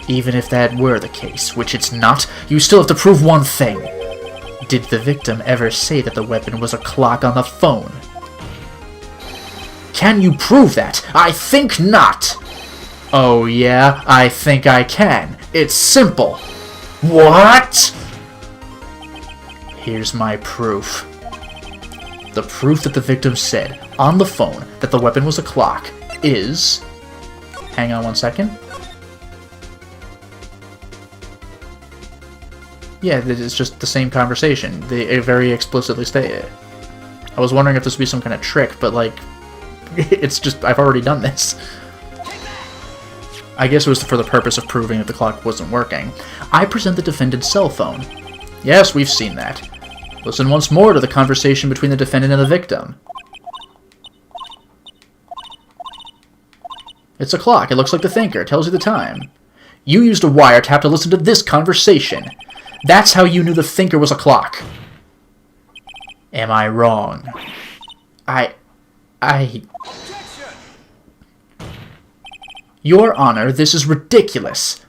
Even if that were the case, which it's not, you still have to prove one thing. Did the victim ever say that the weapon was a clock on the phone? Can you prove that? I think not! Oh yeah, I think I can. It's simple. What? Here's my proof. The proof that the victim said on the phone that the weapon was a clock is... Hang on one second. Yeah, it's just the same conversation. They very explicitly state it. I was wondering if this would be some kind of trick, but like... It's just, I've already done this. I guess it was for the purpose of proving that the clock wasn't working. I present the defendant's cell phone. Yes, we've seen that. Listen once more to the conversation between the defendant and the victim. It's a clock. It looks like the thinker. It tells you the time. You used a wiretap to listen to this conversation. That's how you knew the thinker was a clock. Am I wrong? Your Honor, this is ridiculous.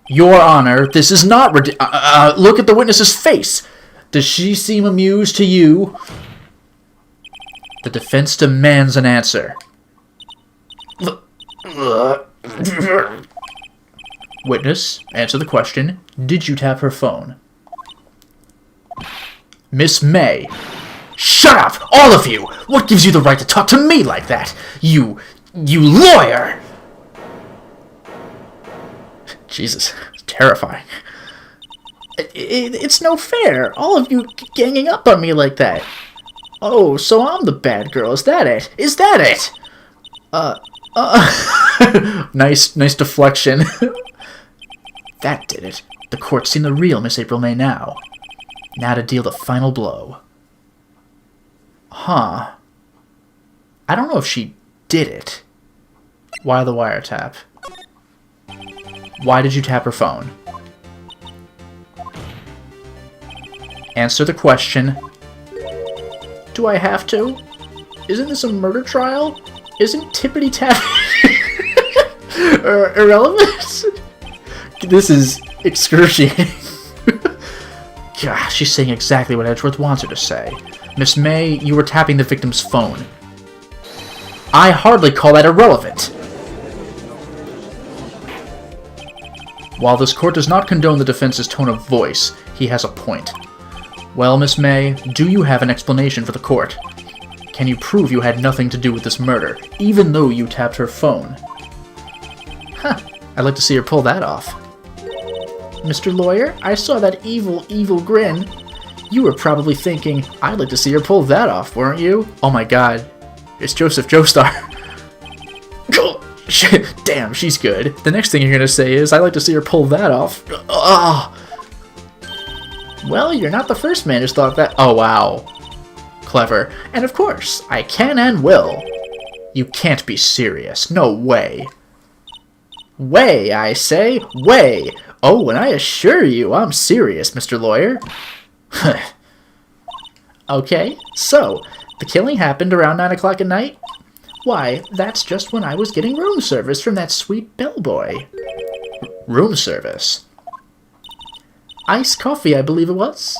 Your Honor, this is not ridiculous. Look at the witness's face. Does she seem amused to you? The defense demands an answer. Witness, answer the question. Did you tap her phone? Miss May. Shut up, all of you! What gives you the right to talk to me like that? You lawyer! Jesus, terrifying. It's no fair, all of you ganging up on me like that. Oh, so I'm the bad girl, is that it? Is that it? Nice deflection. That did it. The court's seen the real Miss April May now. Now to deal the final blow. Huh. I don't know if she did it. Why the wiretap? Why did you tap her phone? Answer the question. Do I have to? Isn't this a murder trial? Isn't tippity-tap irrelevant? This is excruciating. Gosh, she's saying exactly what Edgeworth wants her to say. Miss May, you were tapping the victim's phone. I hardly call that irrelevant. While this court does not condone the defense's tone of voice, he has a point. Well, Miss May, do you have an explanation for the court? Can you prove you had nothing to do with this murder, even though you tapped her phone? Huh, I'd like to see her pull that off. Mr. Lawyer, I saw that evil grin. You were probably thinking, I'd like to see her pull that off, weren't you? Oh my god, it's Joseph Joestar. Damn, she's good. The next thing you're gonna say is, I'd like to see her pull that off. Ugh. Well, you're not the first man who's thought that. Oh, wow. Clever. And of course, I can and will. You can't be serious. No way. Way, I say. Way. Oh, and I assure you, I'm serious, Mr. Lawyer. Okay, so, the killing happened around 9 o'clock at night? Why, that's just when I was getting room service from that sweet bellboy. Room service? Iced coffee, I believe it was.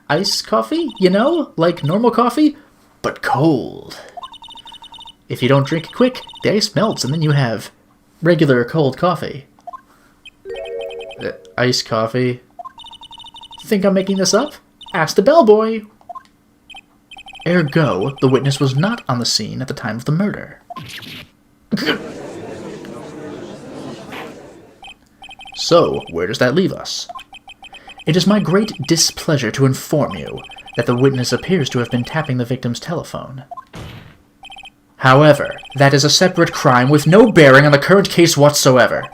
Iced coffee, you know, like normal coffee, but cold. If you don't drink it quick, the ice melts and then you have regular cold coffee. Iced coffee? Think I'm making this up? Ask the bellboy. Ergo, the witness was not on the scene at the time of the murder. So, where does that leave us? It is my great displeasure to inform you that the witness appears to have been tapping the victim's telephone. However, that is a separate crime with no bearing on the current case whatsoever.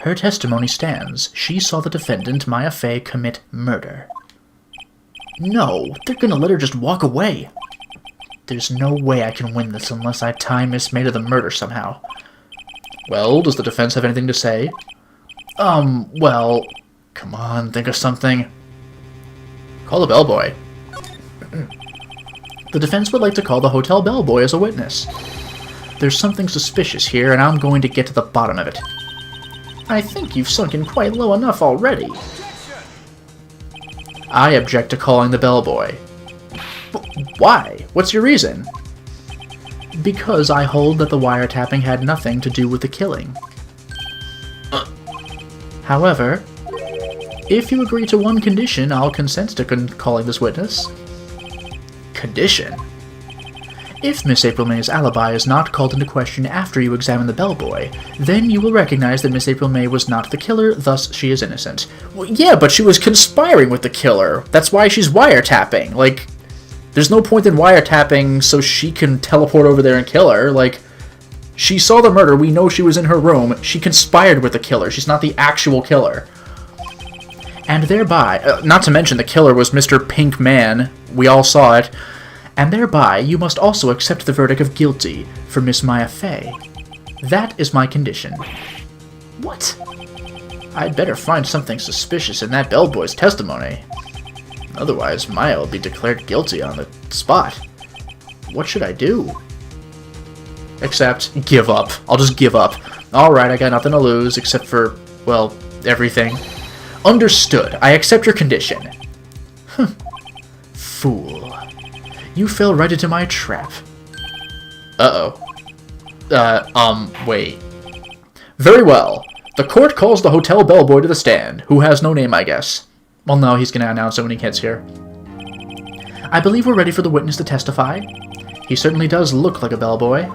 Her testimony stands. She saw the defendant, Maya Fey, commit murder. No, they're gonna let her just walk away. There's no way I can win this unless I tie Miss May to the murder somehow. Well, does the defense have anything to say? Well... Come on, think of something. Call the bellboy. The defense would like to call the hotel bellboy as a witness. There's something suspicious here, and I'm going to get to the bottom of it. I think you've sunk in quite low enough already. I object to calling the bellboy. Why? What's your reason? Because I hold that the wiretapping had nothing to do with the killing. However, if you agree to one condition, I'll consent to calling this witness. Condition? If Miss April May's alibi is not called into question after you examine the bellboy, then you will recognize that Miss April May was not the killer, thus she is innocent. Well, yeah, but she was conspiring with the killer. That's why she's wiretapping. Like, there's no point in wiretapping so she can teleport over there and kill her. Like, she saw the murder, we know she was in her room, she conspired with the killer, she's not the actual killer. And thereby, not to mention the killer was Mr. Pink Man, we all saw it, and thereby you must also accept the verdict of guilty for Miss Maya Fey. That is my condition. What? I'd better find something suspicious in that bellboy's testimony. Otherwise, Maya will be declared guilty on the spot. What should I do? Except, give up. I'll just give up. Alright, I got nothing to lose, except for, well, everything. Understood. I accept your condition. Fool. You fell right into my trap. Uh-oh. Wait. Very well. The court calls the hotel bellboy to the stand, who has no name, I guess. Well, no, he's gonna announce it when he gets here. I believe we're ready for the witness to testify. He certainly does look like a bellboy.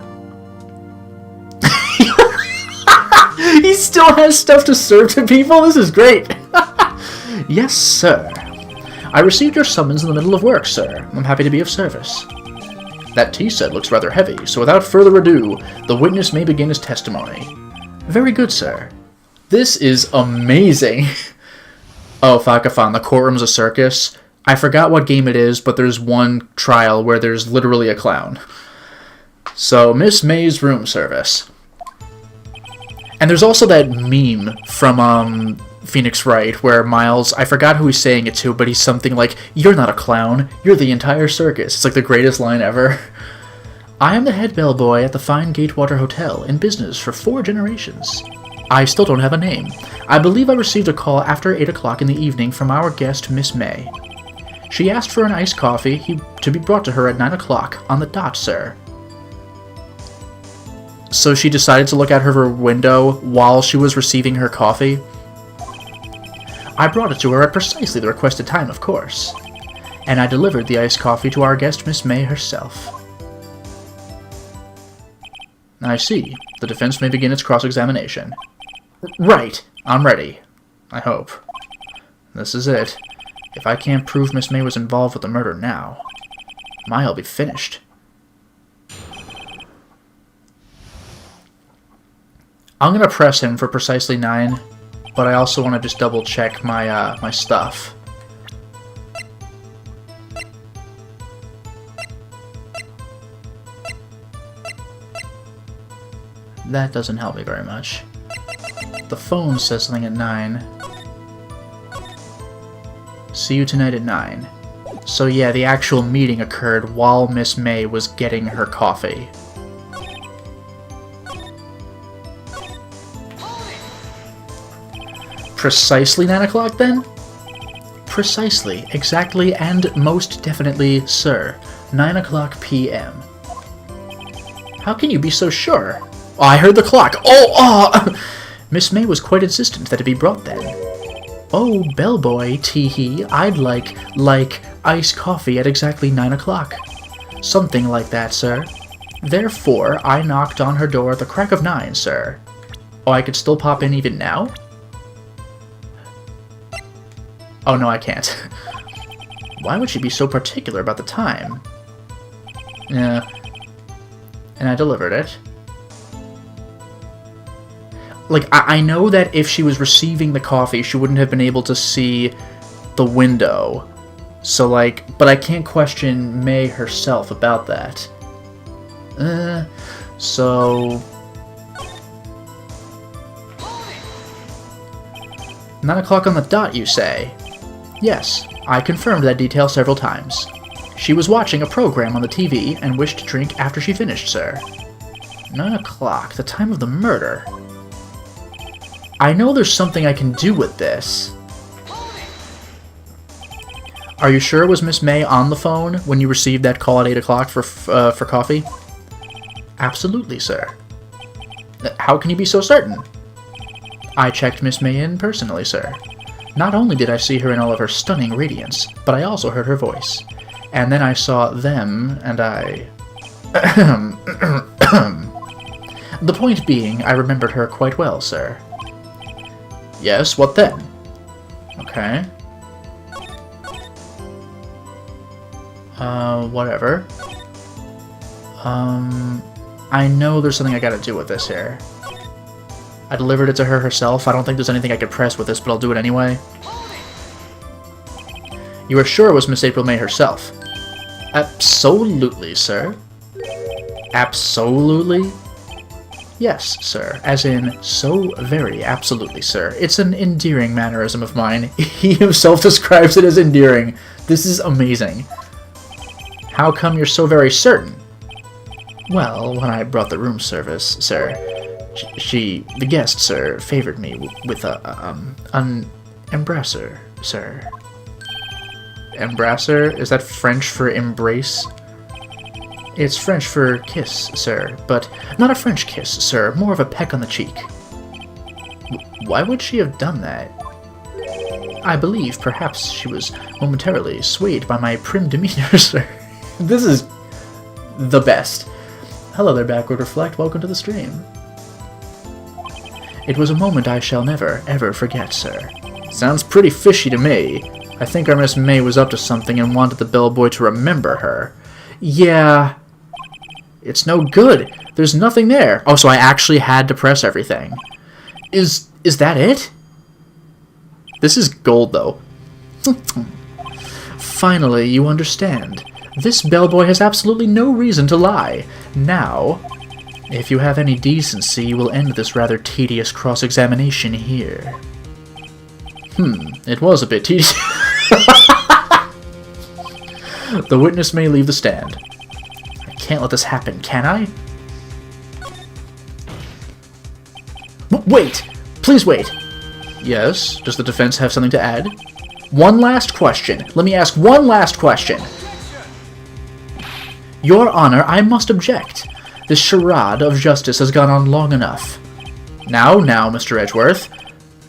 He still has stuff to serve to people? This is great. Yes, sir. I received your summons in the middle of work, sir. I'm happy to be of service. That tea set looks rather heavy, so without further ado, the witness may begin his testimony. Very good, sir. This is amazing. Oh, Fakafan, the courtroom's a circus. I forgot what game it is, but there's one trial where there's literally a clown. So, Miss May's room service. And there's also that meme from, Phoenix Wright, where Miles, I forgot who he's saying it to, but he's something like, "You're not a clown, you're the entire circus." It's like the greatest line ever. I am the head bellboy at the fine Gatewater Hotel, in business for 4 generations. I still don't have a name. I believe I received a call after 8 o'clock in the evening from our guest, Miss May. She asked for an iced coffee to be brought to her at 9 o'clock, on the dot, sir. So she decided to look out her window while she was receiving her coffee? I brought it to her at precisely the requested time, of course. And I delivered the iced coffee to our guest, Miss May herself. I see. The defense may begin its cross-examination. Right. I'm ready. I hope. This is it. If I can't prove Miss May was involved with the murder now, May'll be finished. I'm gonna press him for precisely 9, but I also want to just double-check my, my stuff. That doesn't help me very much. The phone says something at 9. See you tonight at 9. So yeah, the actual meeting occurred while Miss May was getting her coffee. Precisely 9 o'clock then? Precisely, exactly, and most definitely, sir. 9 o'clock p.m. How can you be so sure? Oh, I heard the clock. Oh! Miss May was quite insistent that it be brought then. Oh, bellboy, tee-hee, I'd like iced coffee at exactly 9 o'clock. Something like that, sir. Therefore, I knocked on her door at the crack of 9, sir. Oh, I could still pop in even now? Oh, no, I can't. Why would she be so particular about the time? Yeah. And I delivered it. Like, I know that if she was receiving the coffee, she wouldn't have been able to see the window. So, like, but I can't question May herself about that. So... 9 o'clock on the dot, you say? Yes, I confirmed that detail several times. She was watching a program on the TV and wished to drink after she finished, sir. 9 o'clock, the time of the murder. I know there's something I can do with this. Are you sure it was Miss May on the phone when you received that call at 8 o'clock for coffee? Absolutely, sir. How can you be so certain? I checked Miss May in personally, sir. Not only did I see her in all of her stunning radiance, but I also heard her voice. And then I saw them, and I... The point being, I remembered her quite well, sir. Yes, what then? Okay. Whatever. I know there's something I gotta do with this here. I delivered it to her herself. I don't think there's anything I could press with this, but I'll do it anyway. You are sure it was Miss April May herself? Absolutely, sir. Absolutely? Yes, sir. As in, so very absolutely, sir. It's an endearing mannerism of mine. He himself describes it as endearing. This is amazing. How come you're so very certain? Well, when I brought the room service, sir, the guest, sir, favored me with an embrasser, sir. Embrasser? Is that French for embrace? It's French for kiss, sir, but not a French kiss, sir, more of a peck on the cheek. Why would she have done that? I believe perhaps she was momentarily swayed by my prim demeanor, sir. This is the best. Hello there, Backward Reflect. Welcome to the stream. It was a moment I shall never, ever forget, sir. Sounds pretty fishy to me. I think our Miss May was up to something and wanted the bellboy to remember her. Yeah. It's no good. There's nothing there. Oh, so I actually had to press everything. Is that it? This is gold, though. Finally, you understand. This bellboy has absolutely no reason to lie. Now, if you have any decency, you will end this rather tedious cross-examination here. It was a bit tedious. The witness may leave the stand. I can't let this happen, can I? Wait! Please wait! Yes? Does the defense have something to add? One last question. Let me ask one last question. Your Honor, I must object. This charade of justice has gone on long enough. Now, Mr. Edgeworth.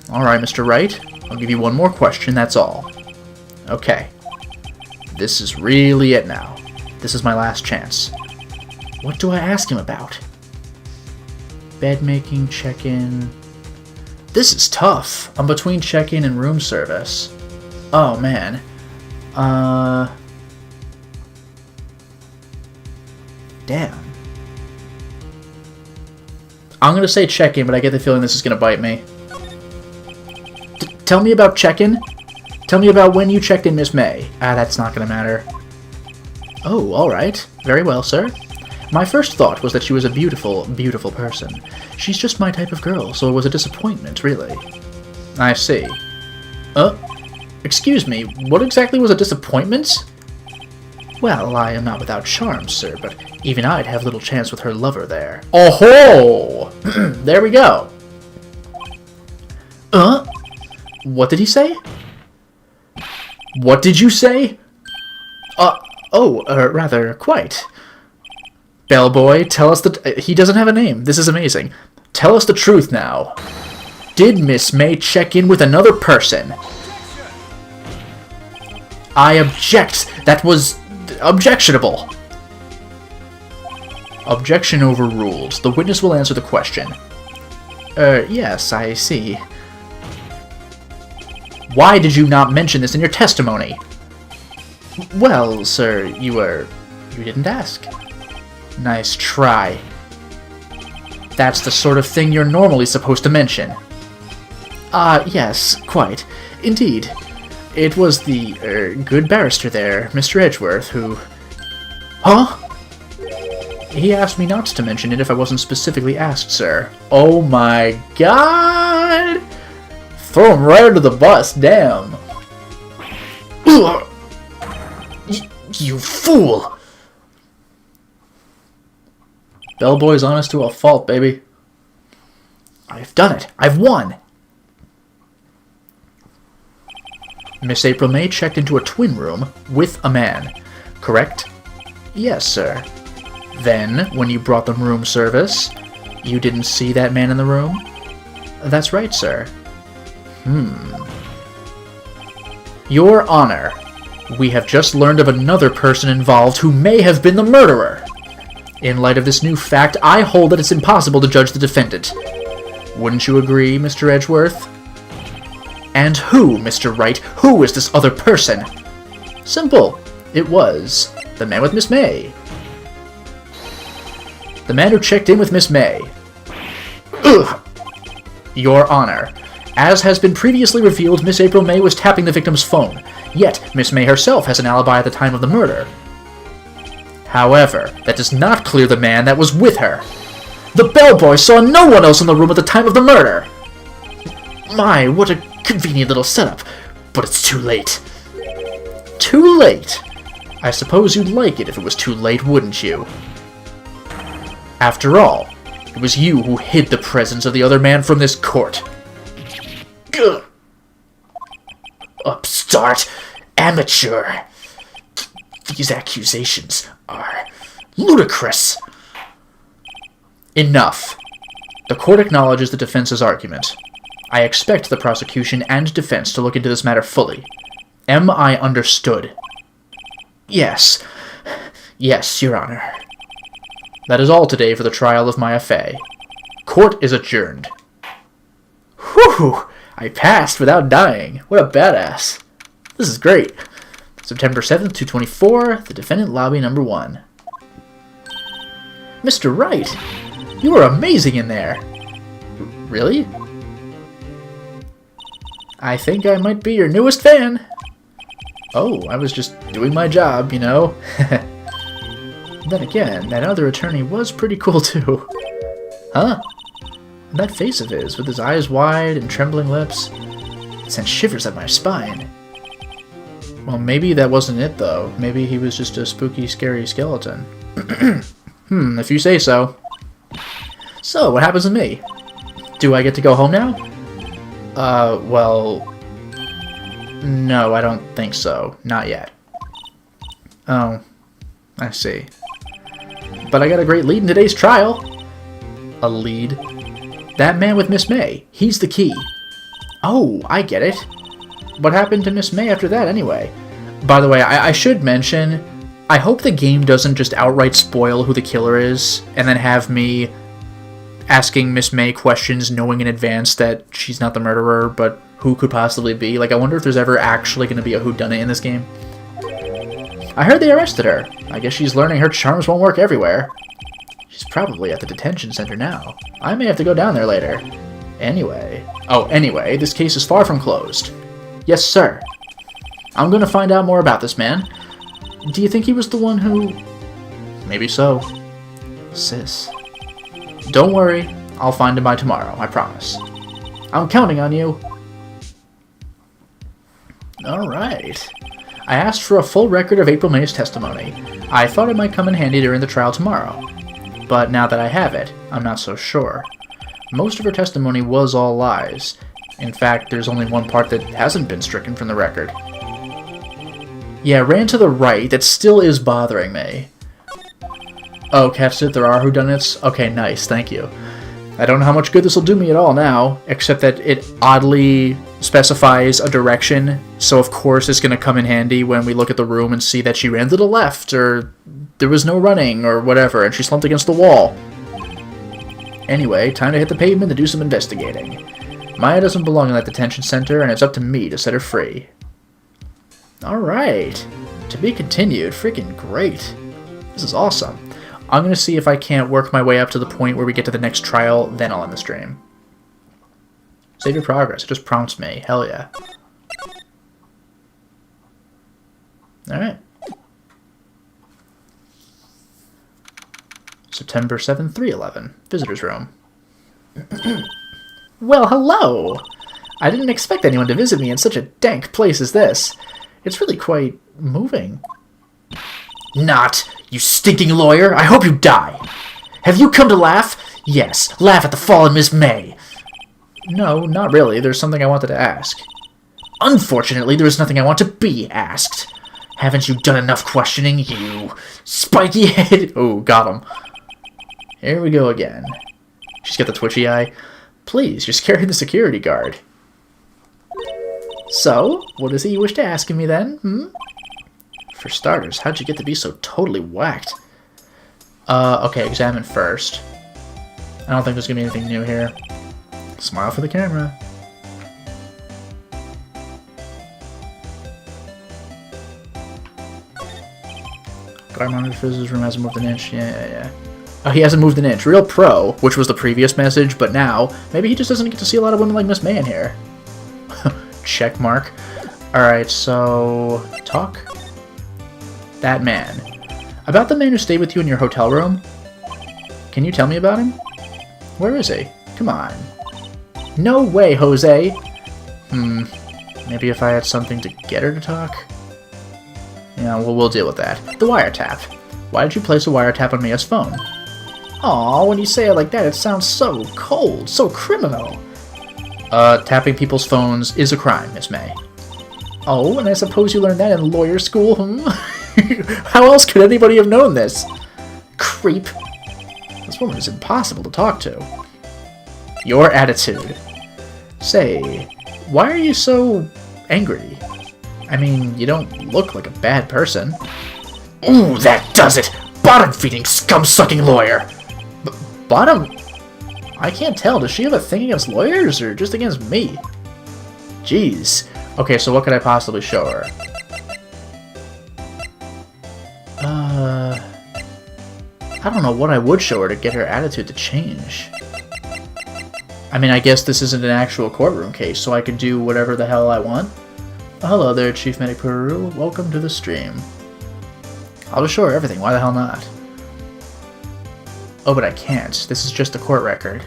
Alright, Mr. Wright. I'll give you one more question, that's all. Okay. This is really it now. This is my last chance. What do I ask him about? Bed making, check-in... This is tough. I'm between check-in and room service. Oh, man. Damn. I'm gonna say check-in, but I get the feeling this is gonna bite me. Tell me about check-in. Tell me about when you checked in Miss May. That's not gonna matter. Oh, alright. Very well, sir. My first thought was that she was a beautiful, beautiful person. She's just my type of girl, so it was a disappointment, really. I see. Excuse me, what exactly was a disappointment? Well, I am not without charm, sir, but even I'd have little chance with her lover there. Oh-ho! There we go. What did he say? What did you say? Rather, quite. Bellboy, tell us he doesn't have a name. This is amazing. Tell us the truth now. Did Miss May check in with another person? I object. That was objectionable. Objection overruled. The witness will answer the question. Yes, I see. Why did you not mention this in your testimony? Well, sir, you didn't ask. Nice try. That's the sort of thing you're normally supposed to mention. Yes, quite. Indeed. It was the, good barrister there, Mr. Edgeworth, who... Huh? He asked me not to mention it if I wasn't specifically asked, sir. Oh my god! Throw him right under the bus, damn. You fool! Bellboy's honest to a fault, baby. I've done it. I've won! Miss April May checked into a twin room with a man, correct? Yes, sir. Then, when you brought them room service, you didn't see that man in the room? That's right, sir. Your Honor, we have just learned of another person involved who may have been the murderer. In light of this new fact, I hold that it's impossible to judge the defendant. Wouldn't you agree, Mr. Edgeworth? And who, Mr. Wright? Who is this other person? Simple. It was the man with Miss May. The man who checked in with Miss May. Ugh. Your Honor, As has been previously revealed, Miss April May was tapping the victim's phone, yet Miss May herself has an alibi at the time of the murder. However, that does not clear the man that was with her. The bellboy saw no one else in the room at the time of the murder! My, what a convenient little setup, but it's too late. Too late? I suppose you'd like it if it was too late, wouldn't you? After all, it was you who hid the presence of the other man from this court. Ugh. Upstart! Amateur! These accusations are ludicrous! Enough. The court acknowledges the defense's argument. I expect the prosecution and defense to look into this matter fully. Am I understood? Yes. Yes, Your Honor. That is all today for the trial of Maya Fey. Court is adjourned. Whew! I passed without dying. What a badass. This is great. September 7th, 224, the defendant lobby number 1. Mr. Wright, you are amazing in there. Really? I think I might be your newest fan. Oh, I was just doing my job, you know. Then again, that other attorney was pretty cool too. Huh? That face of his, with his eyes wide and trembling lips, sent shivers up my spine. Well, maybe that wasn't it, though. Maybe he was just a spooky, scary skeleton. If you say so. So, what happens to me? Do I get to go home now? Well... No, I don't think so. Not yet. Oh, I see. But I got a great lead in today's trial. A lead? That man with Miss May. He's the key. Oh, I get it. What happened to Miss May after that, anyway? By the way, I should mention, I hope the game doesn't just outright spoil who the killer is, and then have me asking Miss May questions knowing in advance that she's not the murderer, but who could possibly be. Like, I wonder if there's ever actually going to be a whodunit in this game. I heard they arrested her. I guess she's learning her charms won't work everywhere. She's probably at the detention center now. I may have to go down there later. Anyway, this case is far from closed. Yes, sir. I'm going to find out more about this man. Do you think he was the one who... Maybe so. Sis. Don't worry. I'll find him by tomorrow, I promise. I'm counting on you. Alright. I asked for a full record of April May's testimony. I thought it might come in handy during the trial tomorrow. But now that I have it, I'm not so sure. Most of her testimony was all lies. In fact, there's only one part that hasn't been stricken from the record. Yeah, ran to the right. That still is bothering me. Oh, catched it. There are whodunits? Okay, nice. Thank you. I don't know how much good this will do me at all now, except that it oddly specifies a direction, so of course it's going to come in handy when we look at the room and see that she ran to the left, or there was no running, or whatever, and she slumped against the wall. Anyway, time to hit the pavement to do some investigating. Maya doesn't belong in that detention center, and it's up to me to set her free. Alright. To be continued. Freaking great. This is awesome. I'm going to see if I can't work my way up to the point where we get to the next trial, then I'll end the stream. Save your progress. It just prompts me. Hell yeah. Alright. September 7th, 311. Visitor's room. Well, hello! I didn't expect anyone to visit me in such a dank place as this. It's really quite moving. Not! You stinking lawyer! I hope you die! Have you come to laugh? Yes, laugh at the fallen Miss May! No, not really. There's something I wanted to ask. Unfortunately, there is nothing I want to be asked. Haven't you done enough questioning, you spiky head? Oh, got him. Here we go again. She's got the twitchy eye. Please, you're scaring the security guard. So, what is it you wish to ask of me then, For starters, how'd you get to be so totally whacked? Okay, examine first. I don't think there's gonna be anything new here. Smile for the camera. Guard monitor Fizz's room hasn't moved an inch. Yeah. Oh, he hasn't moved an inch. Real pro, which was the previous message, but now, maybe he just doesn't get to see a lot of women like Miss May in here. check mark. Alright, so... talk? That man. About the man who stayed with you in your hotel room? Can you tell me about him? Where is he? Come on. No way, Jose! Maybe if I had something to get her to talk? Yeah, well, we'll deal with that. The wiretap. Why did you place a wiretap on Mia's phone? Aw, when you say it like that, it sounds so cold, so criminal. Tapping people's phones is a crime, Miss May. Oh, and I suppose you learned that in lawyer school, How else could anybody have known this? Creep. This woman is impossible to talk to. Your attitude. Say, why are you so angry? I mean, you don't look like a bad person. Ooh, that does it! Bottom-feeding, scum-sucking lawyer! Bottom? I can't tell. Does she have a thing against lawyers, or just against me? Jeez. Okay, so what could I possibly show her? I don't know what I would show her to get her attitude to change. I mean, I guess this isn't an actual courtroom case, so I could do whatever the hell I want. Hello there, Chief Medic Peru. Welcome to the stream. I'll just show her everything. Why the hell not? Oh, but I can't. This is just a court record.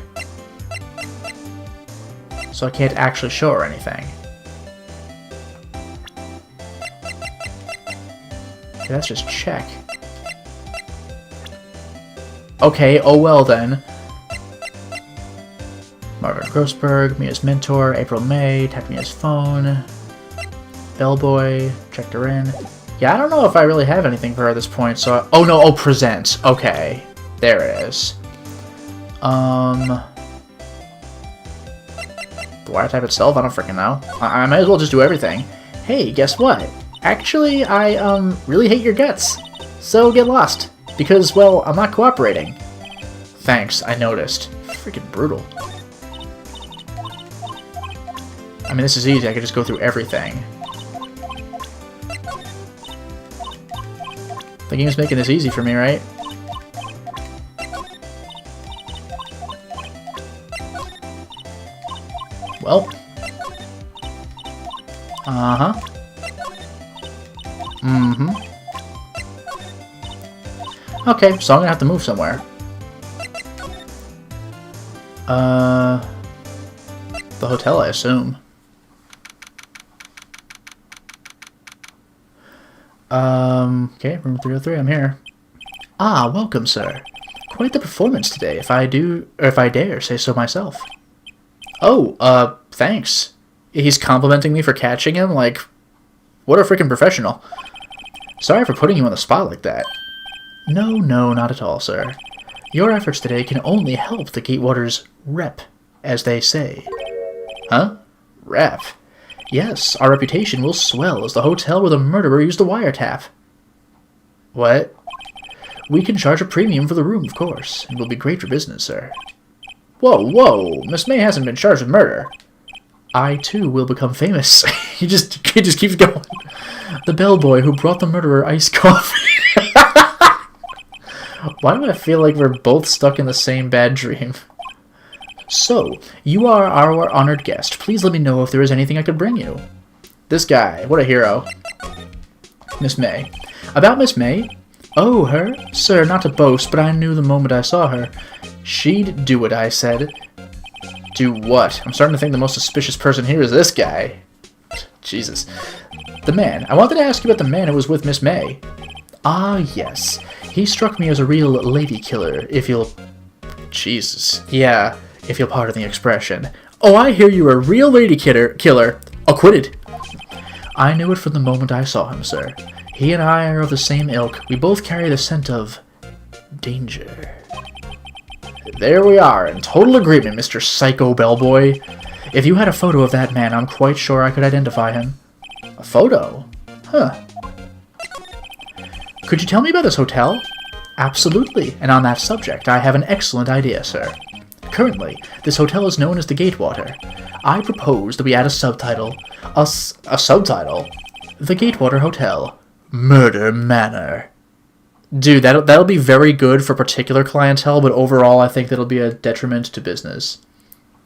So I can't actually show her anything. Okay, that's just check. Okay, oh well then. Marvin Grossberg, Mia's mentor, April May, tapped Mia's phone. Bellboy, checked her in. Yeah, I don't know if I really have anything for her at this point, so oh no, oh, present. Okay, there it is. The wiretap itself, I don't freaking know. I might as well just do everything. Hey, guess what? Actually, I, really hate your guts. So get lost. Because, well, I'm not cooperating. Thanks, I noticed. Freaking brutal. I mean, this is easy. I could just go through everything. The game's making this easy for me, right? Well. Uh-huh. Mm-hmm. Okay, so I'm gonna have to move somewhere. The hotel, I assume. Okay, room 303, I'm here. Ah, welcome, sir. Quite the performance today, if I dare say so myself. Oh, thanks. He's complimenting me for catching him? Like, what a freaking professional. Sorry for putting you on the spot like that. No, not at all, sir. Your efforts today can only help the Gatewaters rep, as they say. Huh? Rep? Yes, our reputation will swell as the hotel where the murderer used the wiretap. What? We can charge a premium for the room, of course. It will be great for business, sir. Whoa! Miss May hasn't been charged with murder. I, too, will become famous. he just keeps going. The bellboy who brought the murderer iced coffee. Why do I feel like we're both stuck in the same bad dream? So, you are our honored guest. Please let me know if there is anything I could bring you. This guy, what a hero. Miss May. About Miss May? Oh, her? Sir, not to boast, but I knew the moment I saw her. She'd do what I said. Do what? I'm starting to think the most suspicious person here is this guy. Jesus. The man. I wanted to ask you about the man who was with Miss May. Ah, yes. He struck me as a real lady killer, if you'll... Jesus. Yeah, if you'll pardon the expression. Oh, I hear you were a real lady killer. Acquitted. I knew it from the moment I saw him, sir. He and I are of the same ilk. We both carry the scent of... danger. There we are, in total agreement, Mr. Psycho Bellboy. If you had a photo of that man, I'm quite sure I could identify him. A photo? Huh. Could you tell me about this hotel? Absolutely, and on that subject, I have an excellent idea, sir. Currently, this hotel is known as the Gatewater. I propose that we add a subtitle. A subtitle? The Gatewater Hotel. Murder Manor. Dude, that'll be very good for particular clientele, but overall I think that'll be a detriment to business.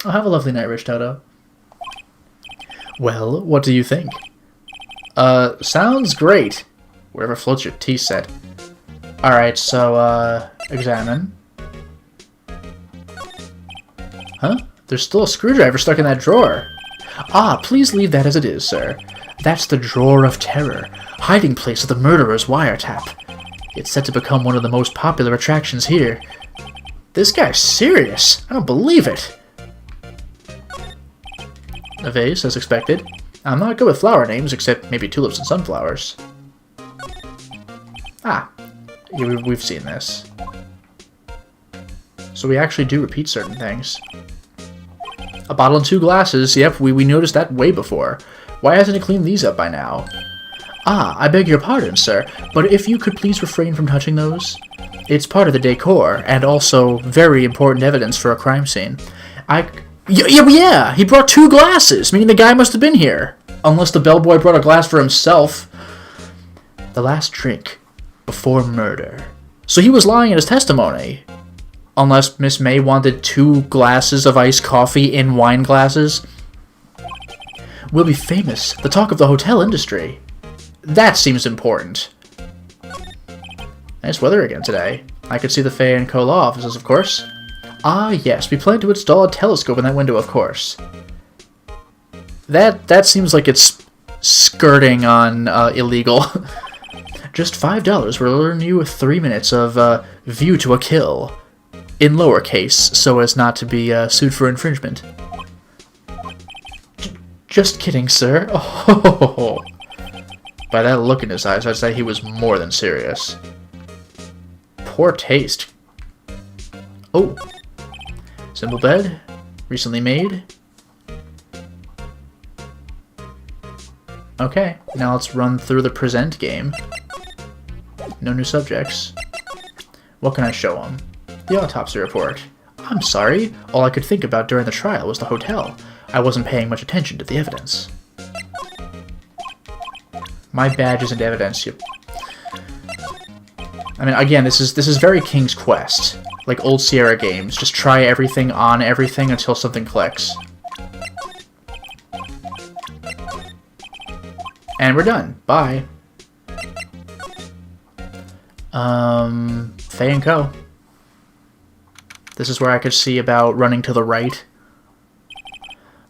Oh, have a lovely night, Rich Toto. Well, what do you think? Sounds great. Wherever floats your tea set. Alright, so, examine. Huh? There's still a screwdriver stuck in that drawer. Ah, please leave that as it is, sir. That's the Drawer of Terror, hiding place of the murderer's wiretap. It's set to become one of the most popular attractions here. This guy's serious. I don't believe it. A vase, as expected. I'm not good with flower names, except maybe tulips and sunflowers. Ah, yeah, we've seen this. So we actually do repeat certain things. A bottle and 2 glasses. Yep, we noticed that way before. Why hasn't he cleaned these up by now? Ah, I beg your pardon, sir, but if you could please refrain from touching those. It's part of the decor, and also very important evidence for a crime scene. Yeah, he brought 2 glasses, meaning the guy must have been here. Unless the bellboy brought a glass for himself. The last drink before murder. So he was lying in his testimony. Unless Miss May wanted 2 glasses of iced coffee in wine glasses. We'll be famous, the talk of the hotel industry. That seems important. Nice weather again today. I could see the Fay & Co. law offices, of course. Ah, yes, we plan to install a telescope in that window, of course. That seems like it's skirting on illegal. Just $5 will earn you 3 minutes of view to a kill. In lowercase, so as not to be sued for infringement. Just kidding, sir. Oh. By that look in his eyes, I'd say he was more than serious. Poor taste. Oh. Simple bed. Recently made. Okay, now let's run through the present game. No new subjects. What can I show him? The autopsy report. I'm sorry, all I could think about during the trial was the hotel. I wasn't paying much attention to the evidence. My badge isn't evidence. I mean, again, this is very King's Quest. Like old Sierra games. Just try everything on everything until something clicks. And we're done. Bye. Fay & Co. This is where I could see about running to the right.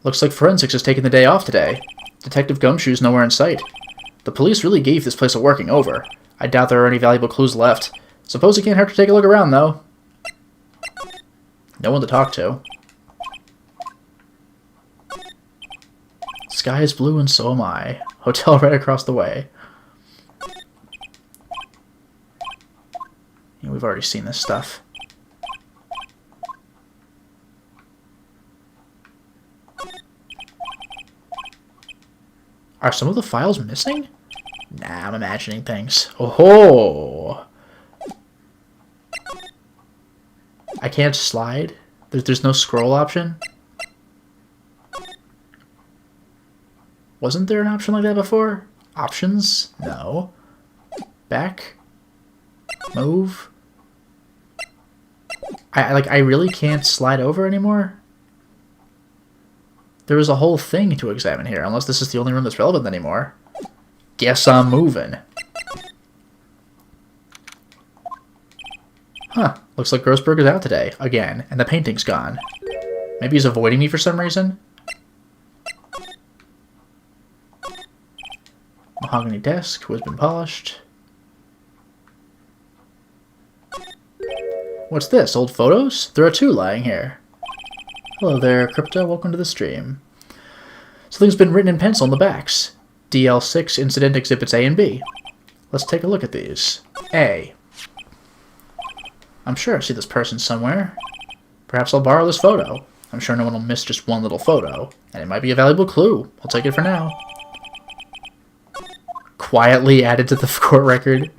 Looks like forensics is taking the day off today. Detective Gumshoe's nowhere in sight. The police really gave this place a working over. I doubt there are any valuable clues left. Suppose it can't hurt to take a look around, though. No one to talk to. Sky is blue and so am I. Hotel right across the way. Yeah, we've already seen this stuff. Are some of the files missing? Nah, I'm imagining things. Oh! I can't slide? There's no scroll option? Wasn't there an option like that before? Options? No. Back? Move? I really can't slide over anymore? There was a whole thing to examine here, unless this is the only room that's relevant anymore. Guess I'm moving. Huh, looks like Grossberg is out today, again, and the painting's gone. Maybe he's avoiding me for some reason? Mahogany desk, who has been polished. What's this, old photos? There are 2 lying here. Hello there, Crypto. Welcome to the stream. Something's been written in pencil on the backs. DL6 Incident Exhibits A and B. Let's take a look at these. A. I'm sure I see this person somewhere. Perhaps I'll borrow this photo. I'm sure no one will miss just one little photo, and it might be a valuable clue. I'll take it for now. Quietly added to the court record.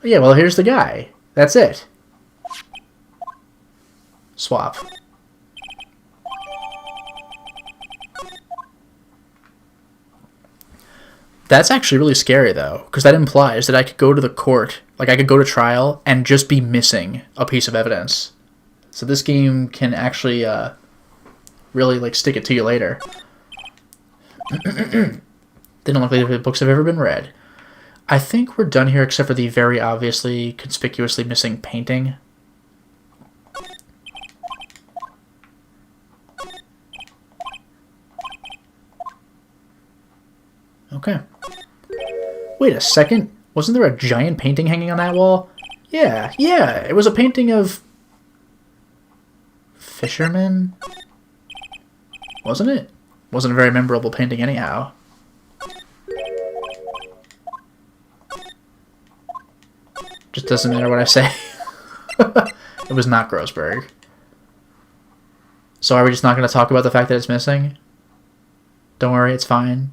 Yeah, well, here's the guy. That's it. Swap. That's actually really scary, though, because that implies that I could go to the court, like I could go to trial, and just be missing a piece of evidence. So this game can actually really, like, stick it to you later. They don't look like the books have ever been read. I think we're done here except for the very obviously, conspicuously missing painting. Okay. Wait a second. Wasn't there a giant painting hanging on that wall? Yeah. It was a painting of... fishermen? Wasn't it? Wasn't a very memorable painting anyhow. Just doesn't matter what I say. It was not Grossberg. So are we just not going to talk about the fact that it's missing? Don't worry, it's fine.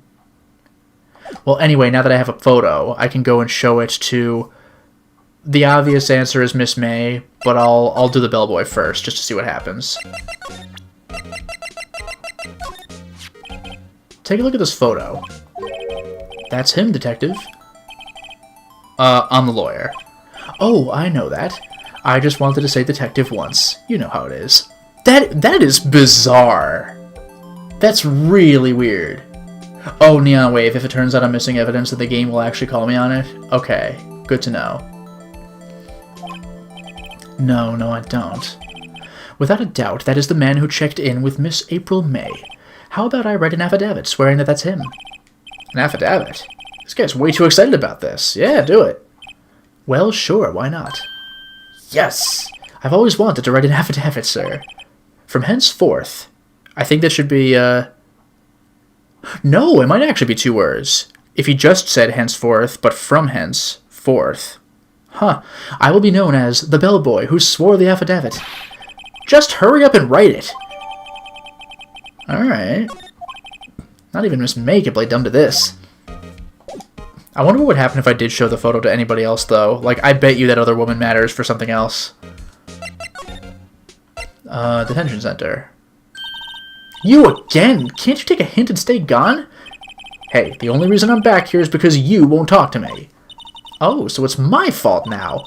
Well, anyway, now that I have a photo, I can go and show it to... The obvious answer is Miss May, but I'll do the bellboy first, just to see what happens. Take a look at this photo. That's him, detective. I'm the lawyer. Oh, I know that. I just wanted to say detective once. You know how it is. That is bizarre. That's really weird. Oh, Neon Wave, if it turns out I'm missing evidence that the game will actually call me on it. Okay, good to know. No, I don't. Without a doubt, that is the man who checked in with Miss April May. How about I write an affidavit swearing that that's him? An affidavit? This guy's way too excited about this. Yeah, do it. Well, sure, why not? Yes! I've always wanted to write an affidavit, sir. From henceforth, I think that should be, No, it might actually be 2 words. If he just said henceforth, but from henceforth. Huh. I will be known as the bellboy who swore the affidavit. Just hurry up and write it. Alright. Not even Miss May can play dumb to this. I wonder what would happen if I did show the photo to anybody else, though. Like, I bet you that other woman matters for something else. Detention center. You again? Can't you take a hint and stay gone? Hey, the only reason I'm back here is because you won't talk to me. Oh, so it's my fault now.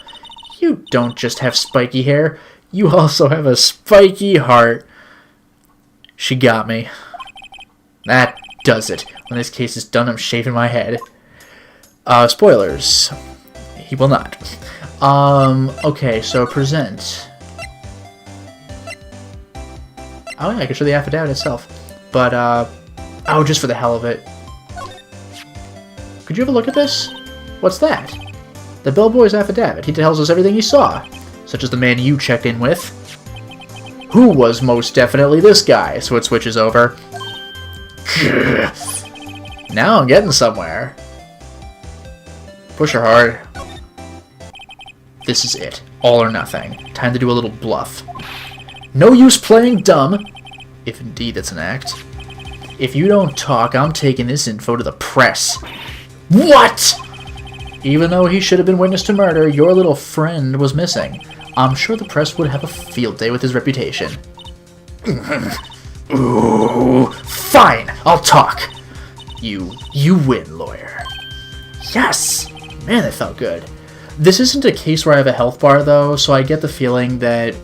You don't just have spiky hair. You also have a spiky heart. She got me. That does it. When this case is done, I'm shaving my head. Spoilers. He will not. Okay, so present. Oh yeah, I can show the affidavit itself. But, oh, just for the hell of it. Could you have a look at this? What's that? The bellboy's affidavit. He tells us everything he saw. Such as the man you checked in with. Who was most definitely this guy, so it switches over. Now I'm getting somewhere. Push her hard. This is it. All or nothing. Time to do a little bluff. No use playing dumb, if indeed it's an act. If you don't talk, I'm taking this info to the press. What? Even though he should have been witness to murder, your little friend was missing. I'm sure the press would have a field day with his reputation. Ooh, fine, I'll talk. You win, lawyer. Yes! Man, that felt good. This isn't a case where I have a health bar, though, so I get the feeling that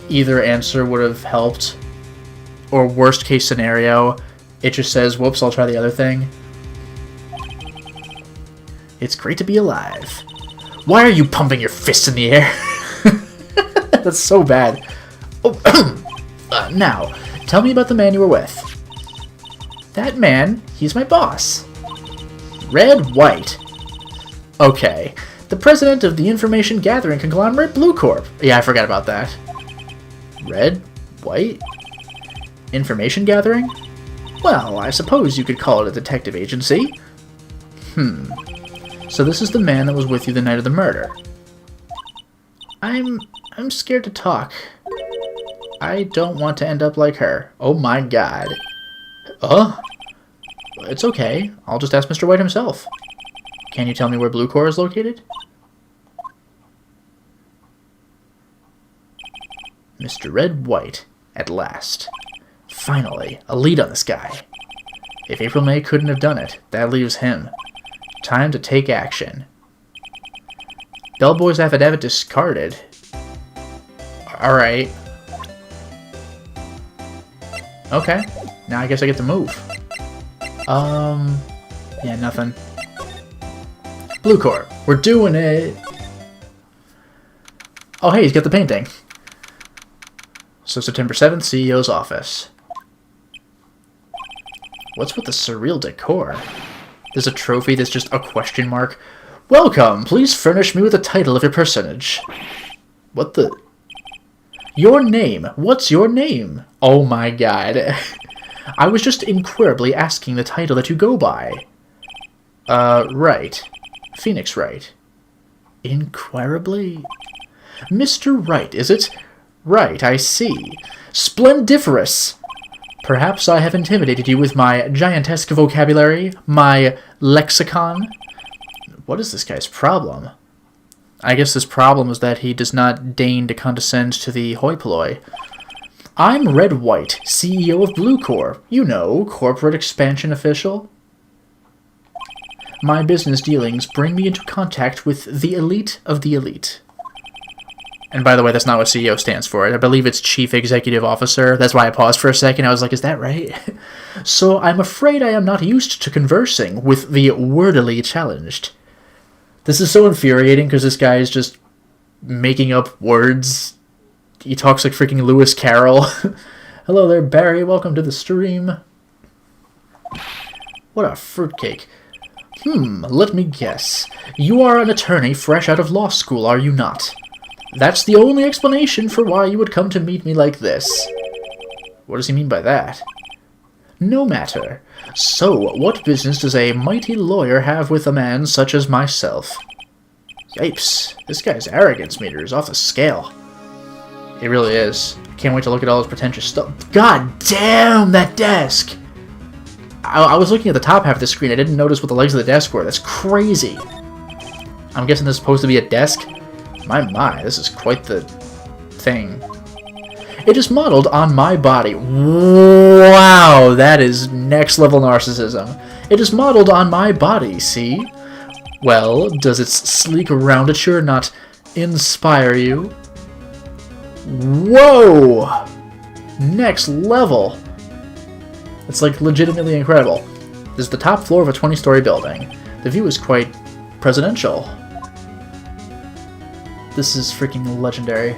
either answer would have helped, or worst case scenario, it just says, whoops, I'll try the other thing. It's great to be alive. Why are you pumping your fists in the air? That's so bad. Oh, now, tell me about the man you were with. That man, he's my boss. Red White. Okay, the president of the information gathering conglomerate Blue Corp. Yeah, I forgot about that. Red? White? Information gathering? Well, I suppose you could call it a detective agency. So this is the man that was with you the night of the murder. I'm scared to talk. I don't want to end up like her. Oh my god. It's okay. I'll just ask Mr. White himself. Can you tell me where Blue Corp is located? Mr. Red White, at last. Finally, a lead on this guy. If April May couldn't have done it, that leaves him. Time to take action. Bellboy's affidavit discarded. Alright. Okay, now I guess I get to move. Yeah, nothing. Blue Corp, we're doing it! Oh, hey, he's got the painting. So September 7th, CEO's office. What's with the surreal decor? There's a trophy that's just a question mark. Welcome! Please furnish me with the title of your personage. What the... Your name! What's your name? Oh my god. I was just inquirably asking the title that you go by. Wright. Phoenix Wright. Inquirably? Mr. Wright, is it? Right, I see. Splendiferous! Perhaps I have intimidated you with my giantesque vocabulary, my lexicon? What is this guy's problem? I guess his problem is that he does not deign to condescend to the hoi polloi. I'm Red White, CEO of Blue Corp. You know, corporate expansion official. My business dealings bring me into contact with the elite of the elite. And by the way, that's not what CEO stands for. I believe it's Chief Executive Officer. That's why I paused for a second. I was like, is that right? So I'm afraid I am not used to conversing with the wordily challenged. This is so infuriating because this guy is just making up words. He talks like freaking Lewis Carroll. Hello there, Barry. Welcome to the stream. What a fruitcake. Let me guess. You are an attorney fresh out of law school, are you not? That's the only explanation for why you would come to meet me like this. What does he mean by that? No matter. So, what business does a mighty lawyer have with a man such as myself? Yipes. This guy's arrogance meter is off the scale. It really is. Can't wait to look at all his pretentious stuff. God damn, that desk! I was looking at the top half of the screen. I didn't notice what the legs of the desk were. That's crazy. I'm guessing this is supposed to be a desk? My, this is quite the thing. It is modeled on my body. Wow, that is next level narcissism. It is modeled on my body, see? Well, does its sleek roundature not inspire you? Whoa! Next level. It's like legitimately incredible. This is the top floor of a 20-story building. The view is quite presidential. This is freaking legendary.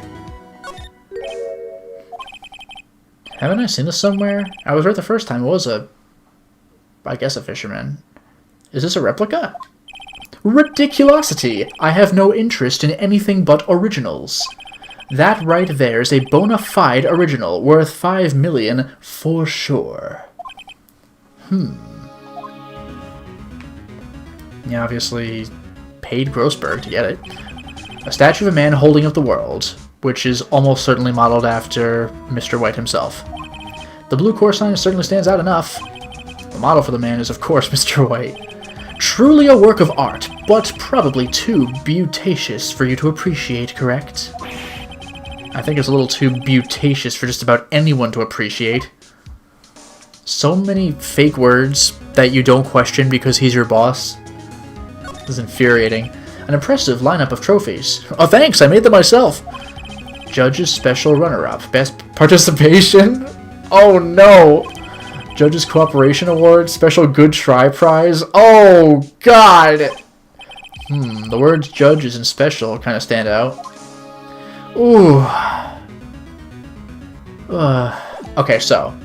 Haven't I seen this somewhere? I was right the first time. It was I guess a fisherman. Is this a replica? Ridiculosity! I have no interest in anything but originals. That right there is a bona fide original, worth 5 million for sure. Yeah, obviously he paid Grossberg to get it. A statue of a man holding up the world, which is almost certainly modeled after Mr. White himself. The blue core sign certainly stands out enough. The model for the man is, of course, Mr. White. Truly a work of art, but probably too beautacious for you to appreciate, correct? I think it's a little too beautacious for just about anyone to appreciate. So many fake words that you don't question because he's your boss. This is infuriating. An impressive lineup of trophies. Oh, thanks, I made them myself. Judge's Special Runner-Up. Best Participation? Oh, no. Judge's Cooperation Award. Special Good Try Prize. Oh, God. The words judges and special kind of stand out. Ooh. Okay, so.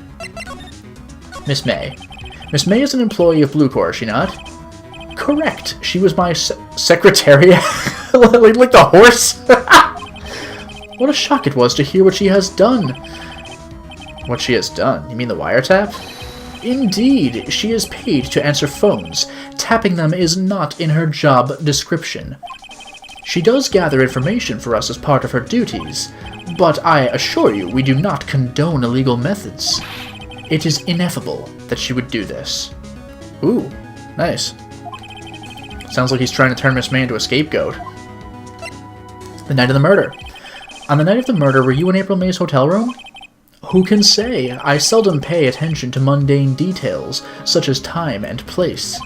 Miss May. Miss May is an employee of Blue Corps, is she not? Correct. She was my secretary. like the horse. What a shock it was to hear what she has done. What she has done? You mean the wiretap? Indeed, she is paid to answer phones. Tapping them is not in her job description. She does gather information for us as part of her duties, but I assure you we do not condone illegal methods. It is ineffable that she would do this. Ooh, nice. Sounds like he's trying to turn Miss May into a scapegoat. The night of the murder. On the night of the murder, were you in April May's hotel room? Who can say? I seldom pay attention to mundane details, such as time and place.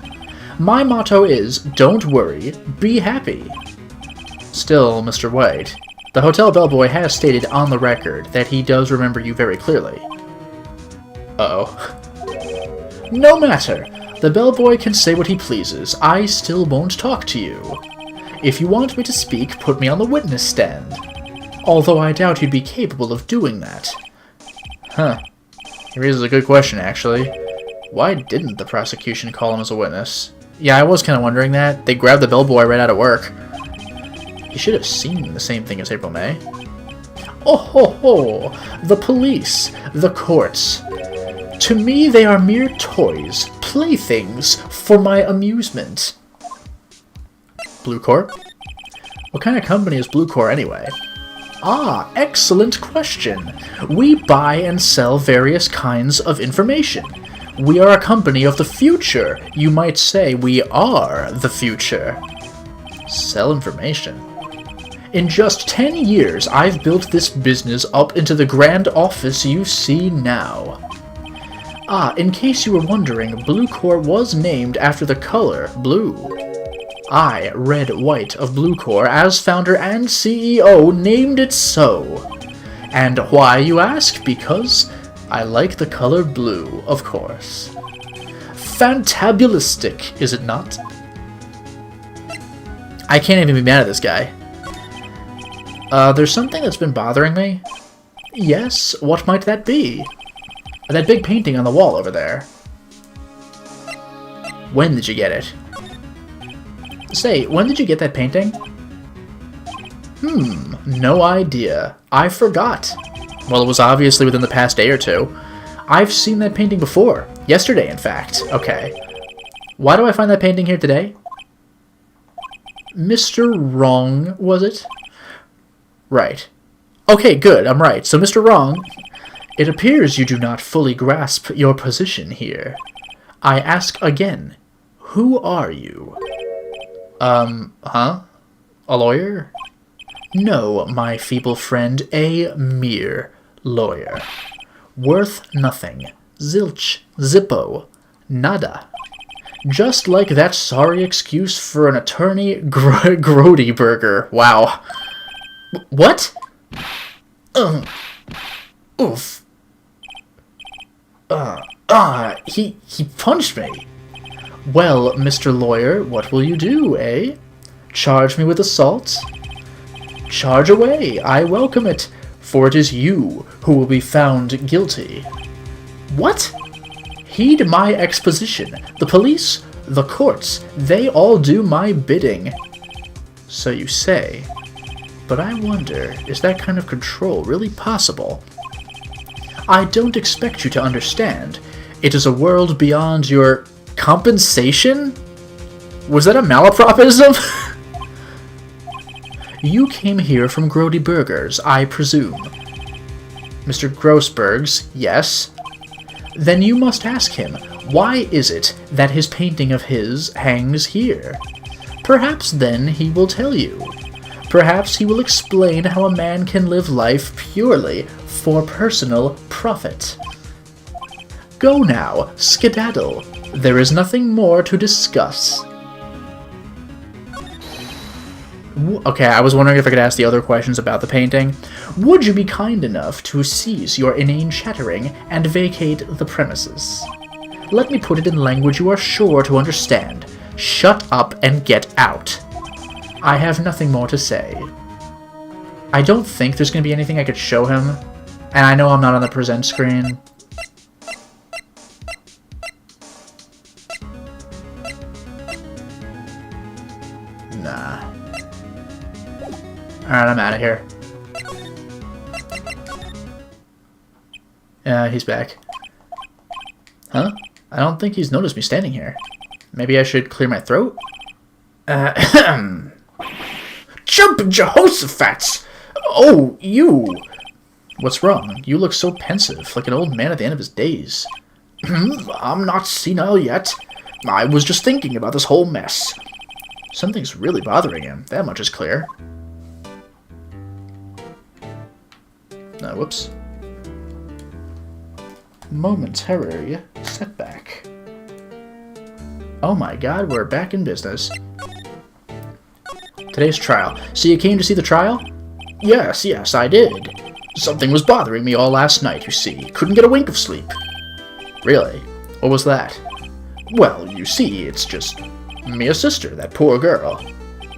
My motto is, don't worry, be happy. Still, Mr. White, the hotel bellboy has stated on the record that he does remember you very clearly. Uh-oh. No matter. The bellboy can say what he pleases. I still won't talk to you. If you want me to speak, put me on the witness stand. Although I doubt you'd be capable of doing that. Huh. He raises a good question, actually. Why didn't the prosecution call him as a witness? Yeah, I was kind of wondering that. They grabbed the bellboy right out of work. He should have seen the same thing as April May. Oh ho ho! The police, the courts. To me, they are mere toys, playthings for my amusement. Blue Corp? What kind of company is Blue Corp anyway? Ah, excellent question. We buy and sell various kinds of information. We are a company of the future. You might say we are the future. Sell information. In just 10 years, I've built this business up into the grand office you see now. Ah, in case you were wondering, Blue Corp was named after the color blue. I, Red White of Blue Corp, as founder and CEO, named it so. And why, you ask? Because I like the color blue, of course. Fantabulistic, is it not? I can't even be mad at this guy. There's something that's been bothering me. Yes, what might that be? That big painting on the wall over there. When did you get it? Say, when did you get that painting? No idea. I forgot. Well, it was obviously within the past day or two. I've seen that painting before. Yesterday, in fact. Okay. Why do I find that painting here today? Mr. Wrong, was it? Right. Okay, good, I'm right. So, Mr. Wrong, it appears you do not fully grasp your position here. I ask again, who are you? A lawyer? No, my feeble friend, a mere lawyer. Worth nothing. Zilch. Zippo. Nada. Just like that sorry excuse for an attorney, Grody Burger. Wow. What? Oof. He punched me. Well, Mr. Lawyer, what will you do, eh? Charge me with assault? Charge away, I welcome it, for it is you who will be found guilty. What? Heed my exposition. The police, the courts, they all do my bidding. So you say. But I wonder, is that kind of control really possible? I don't expect you to understand. It is a world beyond your compensation? Was that a malapropism? You came here from Grody Burgers, I presume. Mr. Grossberg's, yes. Then you must ask him, why is it that his painting of his hangs here? Perhaps then he will tell you. Perhaps he will explain how a man can live life purely for personal profit. Go now, skedaddle. There is nothing more to discuss. Okay, I was wondering if I could ask the other questions about the painting. Would you be kind enough to cease your inane chattering and vacate the premises? Let me put it in language you are sure to understand. Shut up and get out. I have nothing more to say. I don't think there's going to be anything I could show him, and I know I'm not on the present screen. Nah. Alright, I'm out of here. Yeah, he's back. Huh? I don't think he's noticed me standing here. Maybe I should clear my throat? Jumpin' Jehoshaphat! Oh, you! What's wrong? You look so pensive, like an old man at the end of his days. I'm not senile yet. I was just thinking about this whole mess. Something's really bothering him, that much is clear. Whoops. Momentary setback. Oh my god, we're back in business. Today's trial. So you came to see the trial? Yes, I did. Something was bothering me all last night, you see. Couldn't get a wink of sleep. Really? What was that? Well, you see, it's just Mia's sister, that poor girl.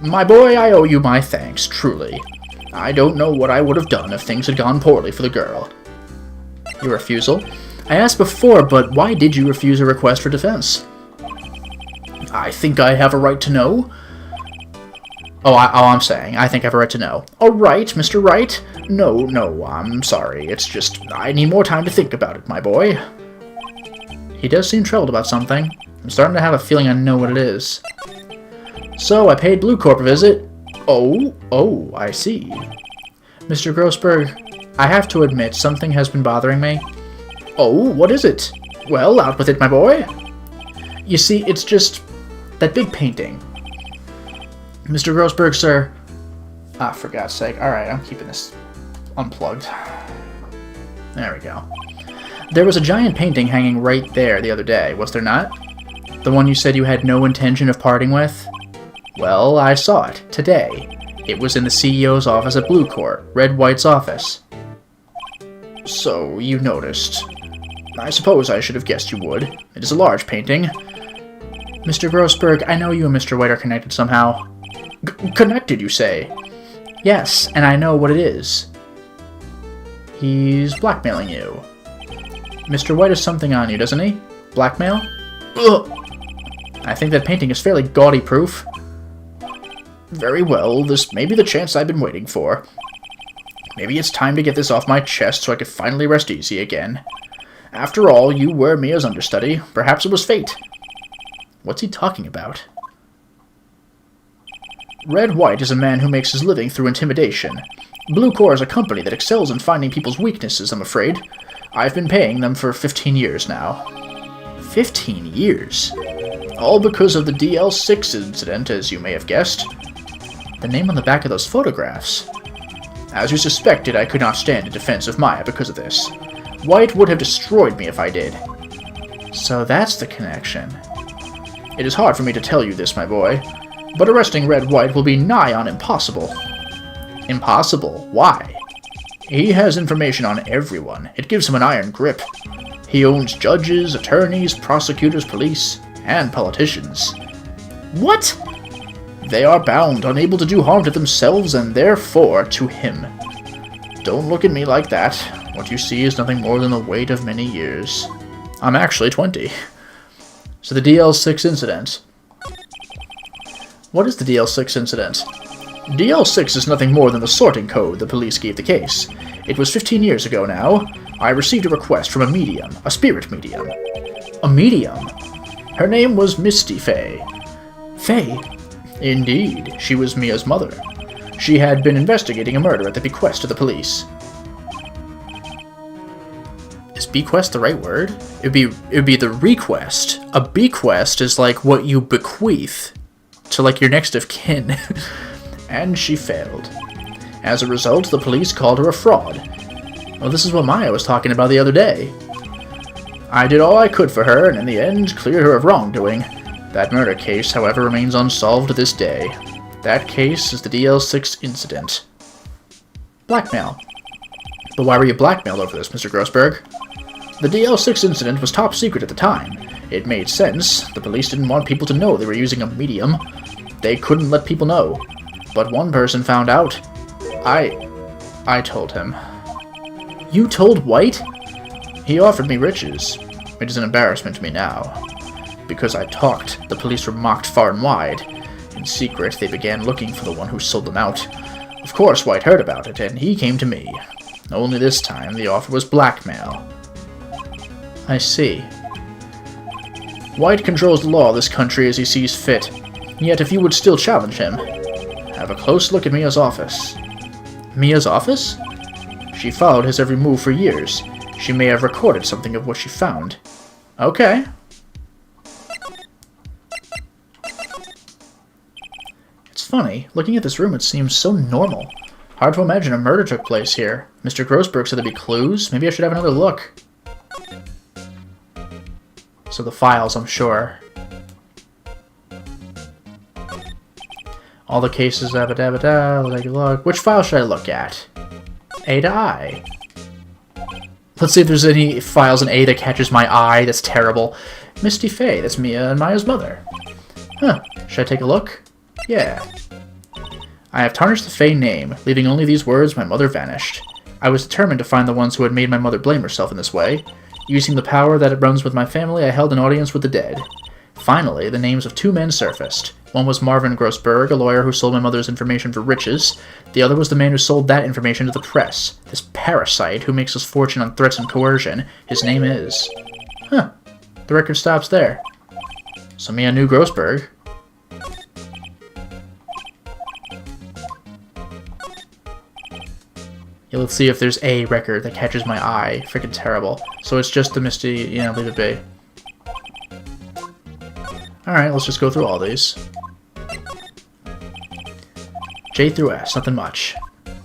My boy, I owe you my thanks, truly. I don't know what I would have done if things had gone poorly for the girl. Your refusal? I asked before, but why did you refuse a request for defense? I think I have a right to know. I'm saying, I think I have a right to know. A right, Mr. Wright? No, I'm sorry. It's just, I need more time to think about it, my boy. He does seem troubled about something. I'm starting to have a feeling I know what it is. So, I paid Blue Corp a visit. Oh, I see. Mr. Grossberg, I have to admit, something has been bothering me. Oh, what is it? Well, out with it, my boy. You see, it's just that big painting. Mr. Grossberg, sir. For God's sake. Alright, I'm keeping this unplugged. There we go. There was a giant painting hanging right there the other day, was there not? The one you said you had no intention of parting with? Well, I saw it, today. It was in the CEO's office at Blue Court, Red White's office. So, you noticed. I suppose I should have guessed you would. It is a large painting. Mr. Grossberg, I know you and Mr. White are connected somehow. Connected, you say? Yes, and I know what it is. He's blackmailing you. Mr. White has something on you, doesn't he? Blackmail? Ugh. I think that painting is fairly gaudy proof. Very well, this may be the chance I've been waiting for. Maybe it's time to get this off my chest so I could finally rest easy again. After all, you were Mia's understudy. Perhaps it was fate. What's he talking about? Red White is a man who makes his living through intimidation. Blue Core is a company that excels in finding people's weaknesses, I'm afraid. I've been paying them for 15 years now. 15 years? All because of the DL6 incident, as you may have guessed. The name on the back of those photographs. As you suspected, I could not stand in defense of Maya because of this. White would have destroyed me if I did. So that's the connection. It is hard for me to tell you this, my boy, but arresting Red White will be nigh on impossible. Impossible? Why? He has information on everyone. It gives him an iron grip. He owns judges, attorneys, prosecutors, police, and politicians. What? They are bound, unable to do harm to themselves and therefore to him. Don't look at me like that. What you see is nothing more than the weight of many years. I'm actually 20. So the DL6 incident. What is the DL6 incident? DL6 is nothing more than the sorting code the police gave the case. It was 15 years ago now. I received a request from a medium, a spirit medium. A medium? Her name was Misty Fey. Fey? Indeed, she was Mia's mother. She had been investigating a murder at the bequest of the police. Is bequest the right word? It'd be the request. A bequest is like what you bequeath to like your next of kin. And she failed. As a result, the police called her a fraud. Well, this is what Maya was talking about the other day. I did all I could for her, and in the end, cleared her of wrongdoing. That murder case, however, remains unsolved to this day. That case is the DL6 incident. Blackmail. But why were you blackmailed over this, Mr. Grossberg? The DL6 incident was top secret at the time. It made sense. The police didn't want people to know they were using a medium. They couldn't let people know. But one person found out. I told him. You told White? He offered me riches. It is an embarrassment to me now. Because I talked, the police were mocked far and wide. In secret, they began looking for the one who sold them out. Of course, White heard about it, and he came to me. Only this time, the offer was blackmail. I see. White controls the law of this country as he sees fit. Yet if you would still challenge him, have a close look at Mia's office. Mia's office? She followed his every move for years. She may have recorded something of what she found. Okay. It's funny. Looking at this room, it seems so normal. Hard to imagine a murder took place here. Mr. Grossberg said there'd be clues. Maybe I should have another look. So the files, I'm sure. All the cases, abba-dabba-da, take a look. Which file should I look at? A to I. Let's see if there's any files in A that catches my eye. That's terrible. Misty Faye, that's Mia and Maya's mother. Huh, should I take a look? Yeah. I have tarnished the Faye name, leaving only these words, my mother vanished. I was determined to find the ones who had made my mother blame herself in this way. Using the power that it runs with my family, I held an audience with the dead. Finally, the names of 2 men surfaced. One was Marvin Grossberg, a lawyer who sold my mother's information for riches. The other was the man who sold that information to the press. This parasite who makes his fortune on threats and coercion. His name is... Huh. The record stops there. So Mia knew Grossberg. Yeah, let's see if there's a record that catches my eye. Freaking terrible. So it's just the Misty... Yeah, leave it be. Alright, let's just go through all these. J through S, nothing much.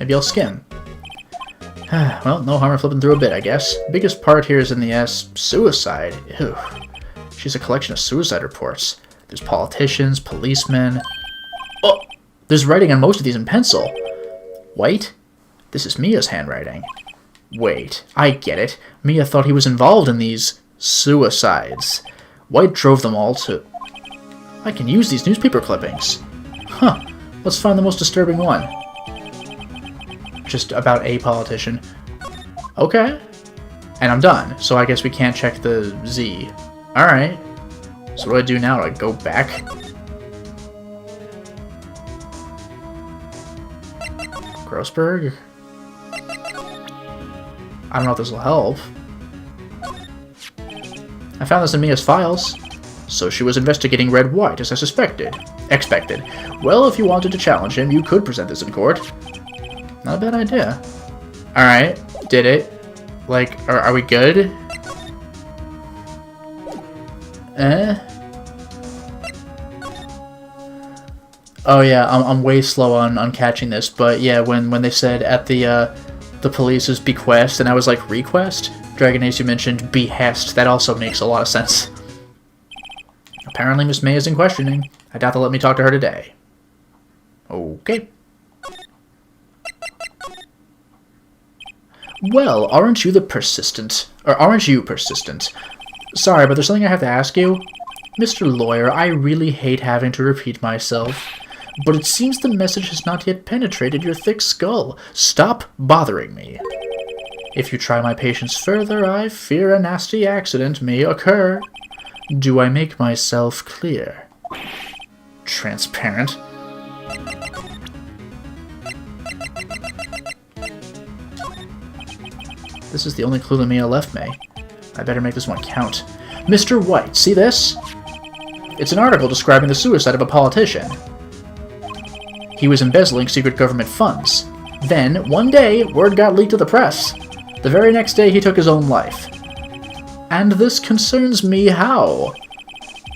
Maybe I'll skim. Well, no harm in flipping through a bit, I guess. Biggest part here is in the S, suicide. Ew. She's a collection of suicide reports. There's politicians, policemen... Oh! There's writing on most of these in pencil. White? This is Mia's handwriting. Wait, I get it. Mia thought he was involved in these suicides. White drove them all to... I can use these newspaper clippings. Huh. Let's find the most disturbing one. Just about a politician. Okay. And I'm done, so I guess we can't check the Z. Alright. So what do I do now? Do I go back? Grossberg? I don't know if this will help. I found this in Mia's files. So she was investigating Red White, as I expected. Well, if you wanted to challenge him, you could present this in court. Not a bad idea. Alright, did it. Like, are we good? Oh yeah, I'm way slow on catching this, but yeah, when they said at the police's bequest, and I was like, request? Dragon Ace, you mentioned behest, that also makes a lot of sense. Apparently Miss May is in questioning. I doubt they'll let me talk to her today. Okay. Well, aren't you persistent? Sorry, but there's something I have to ask you. Mr. Lawyer, I really hate having to repeat myself, but it seems the message has not yet penetrated your thick skull. Stop bothering me. If you try my patience further, I fear a nasty accident may occur. Do I make myself clear? Transparent. This is the only clue that Mia left me. I better make this one count. Mr. White, see this? It's an article describing the suicide of a politician. He was embezzling secret government funds. Then, one day, word got leaked to the press. The very next day, he took his own life. And this concerns me how?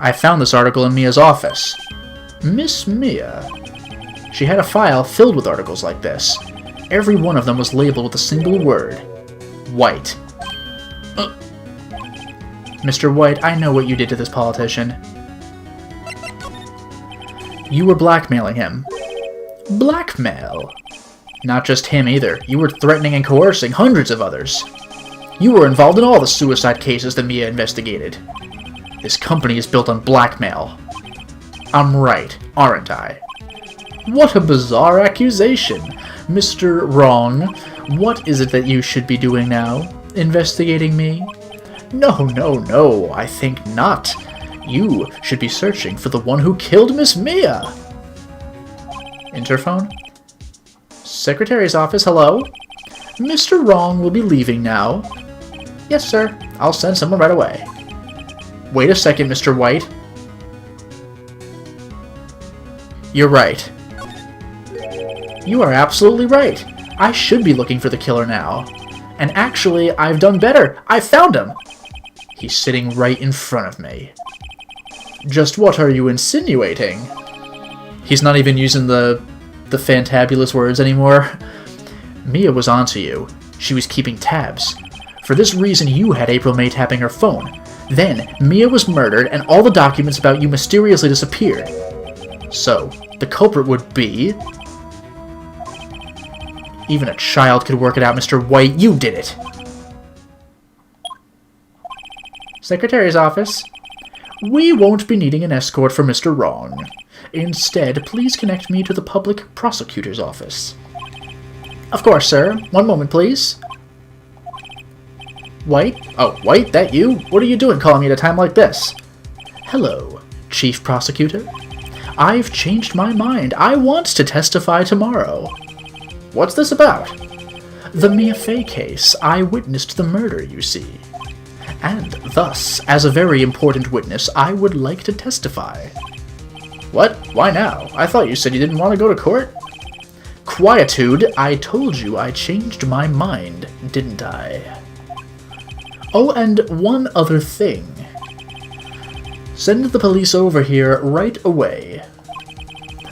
I found this article in Mia's office. Miss Mia. She had a file filled with articles like this. Every one of them was labeled with a single word. White. Mr. White, I know what you did to this politician. You were blackmailing him. Blackmail? Not just him either. You were threatening and coercing hundreds of others. You were involved in all the suicide cases that Mia investigated. This company is built on blackmail. I'm right, aren't I? What a bizarre accusation. Mr. Wrong, what is it that you should be doing now? Investigating me? No, I think not. You should be searching for the one who killed Miss Mia. Interphone? Secretary's office, hello? Mr. Wrong will be leaving now. Yes, sir. I'll send someone right away. Wait a second, Mr. White. You're right. You are absolutely right. I should be looking for the killer now. And actually, I've done better. I found him. He's sitting right in front of me. Just what are you insinuating? He's not even using the fantabulous words anymore. Mia was onto you. She was keeping tabs. For this reason, you had April May tapping her phone. Then, Mia was murdered, and all the documents about you mysteriously disappeared. So, the culprit would be... Even a child could work it out, Mr. White. You did it! Secretary's office. We won't be needing an escort for Mr. Wrong. Instead, please connect me to the public prosecutor's office. Of course, sir. One moment, please. White? Oh, White, that you? What are you doing calling me at a time like this? Hello, Chief Prosecutor. I've changed my mind. I want to testify tomorrow. What's this about? The Mia Fey case. I witnessed the murder, you see. And thus, as a very important witness, I would like to testify. What? Why now? I thought you said you didn't want to go to court? Quietude, I told you I changed my mind, didn't I? Oh, and one other thing. Send the police over here right away.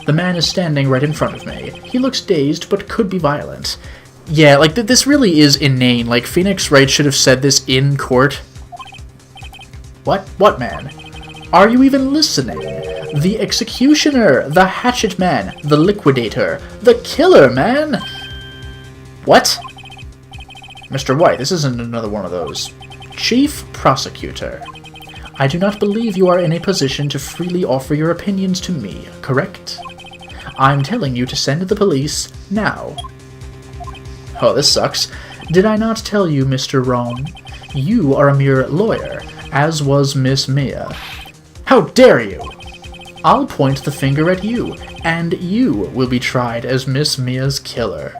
The man is standing right in front of me. He looks dazed, but could be violent. Yeah, like, this really is inane. Like, Phoenix Wright should have said this in court. What? What man? Are you even listening? The executioner, the hatchet man, the liquidator, the killer, man! What? Mr. White, this isn't another one of those. Chief Prosecutor, I do not believe you are in a position to freely offer your opinions to me, correct? I'm telling you to send the police now. Oh, this sucks. Did I not tell you, Mr. Wrong? You are a mere lawyer, as was Miss Mia. How dare you! I'll point the finger at you, and you will be tried as Miss Mia's killer.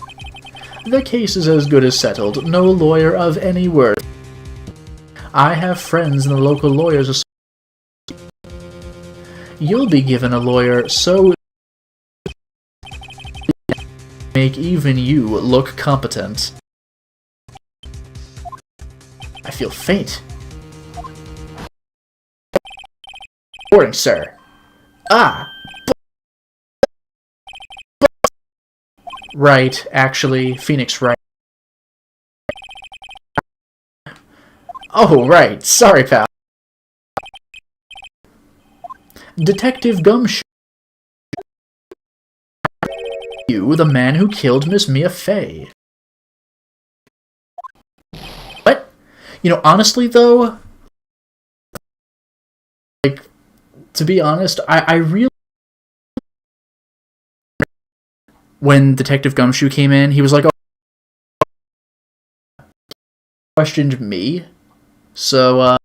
The case is as good as settled. No lawyer of any worth. I have friends in the local lawyers association. You'll be given a lawyer so make even you look competent. I feel faint. Morning, sir. Ah! Right, actually, Phoenix Wright. Oh, right. Sorry, pal. Detective Gumshoe. You, the man who killed Miss Mia Fey. What? You know, honestly, though, like, to be honest, I really... When Detective Gumshoe came in, he was like, oh, questioned me. So,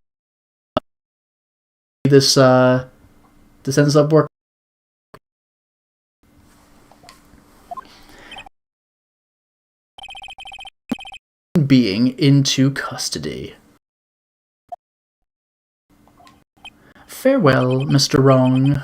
this ends up working. Being into custody. Farewell, Mr. Wrong.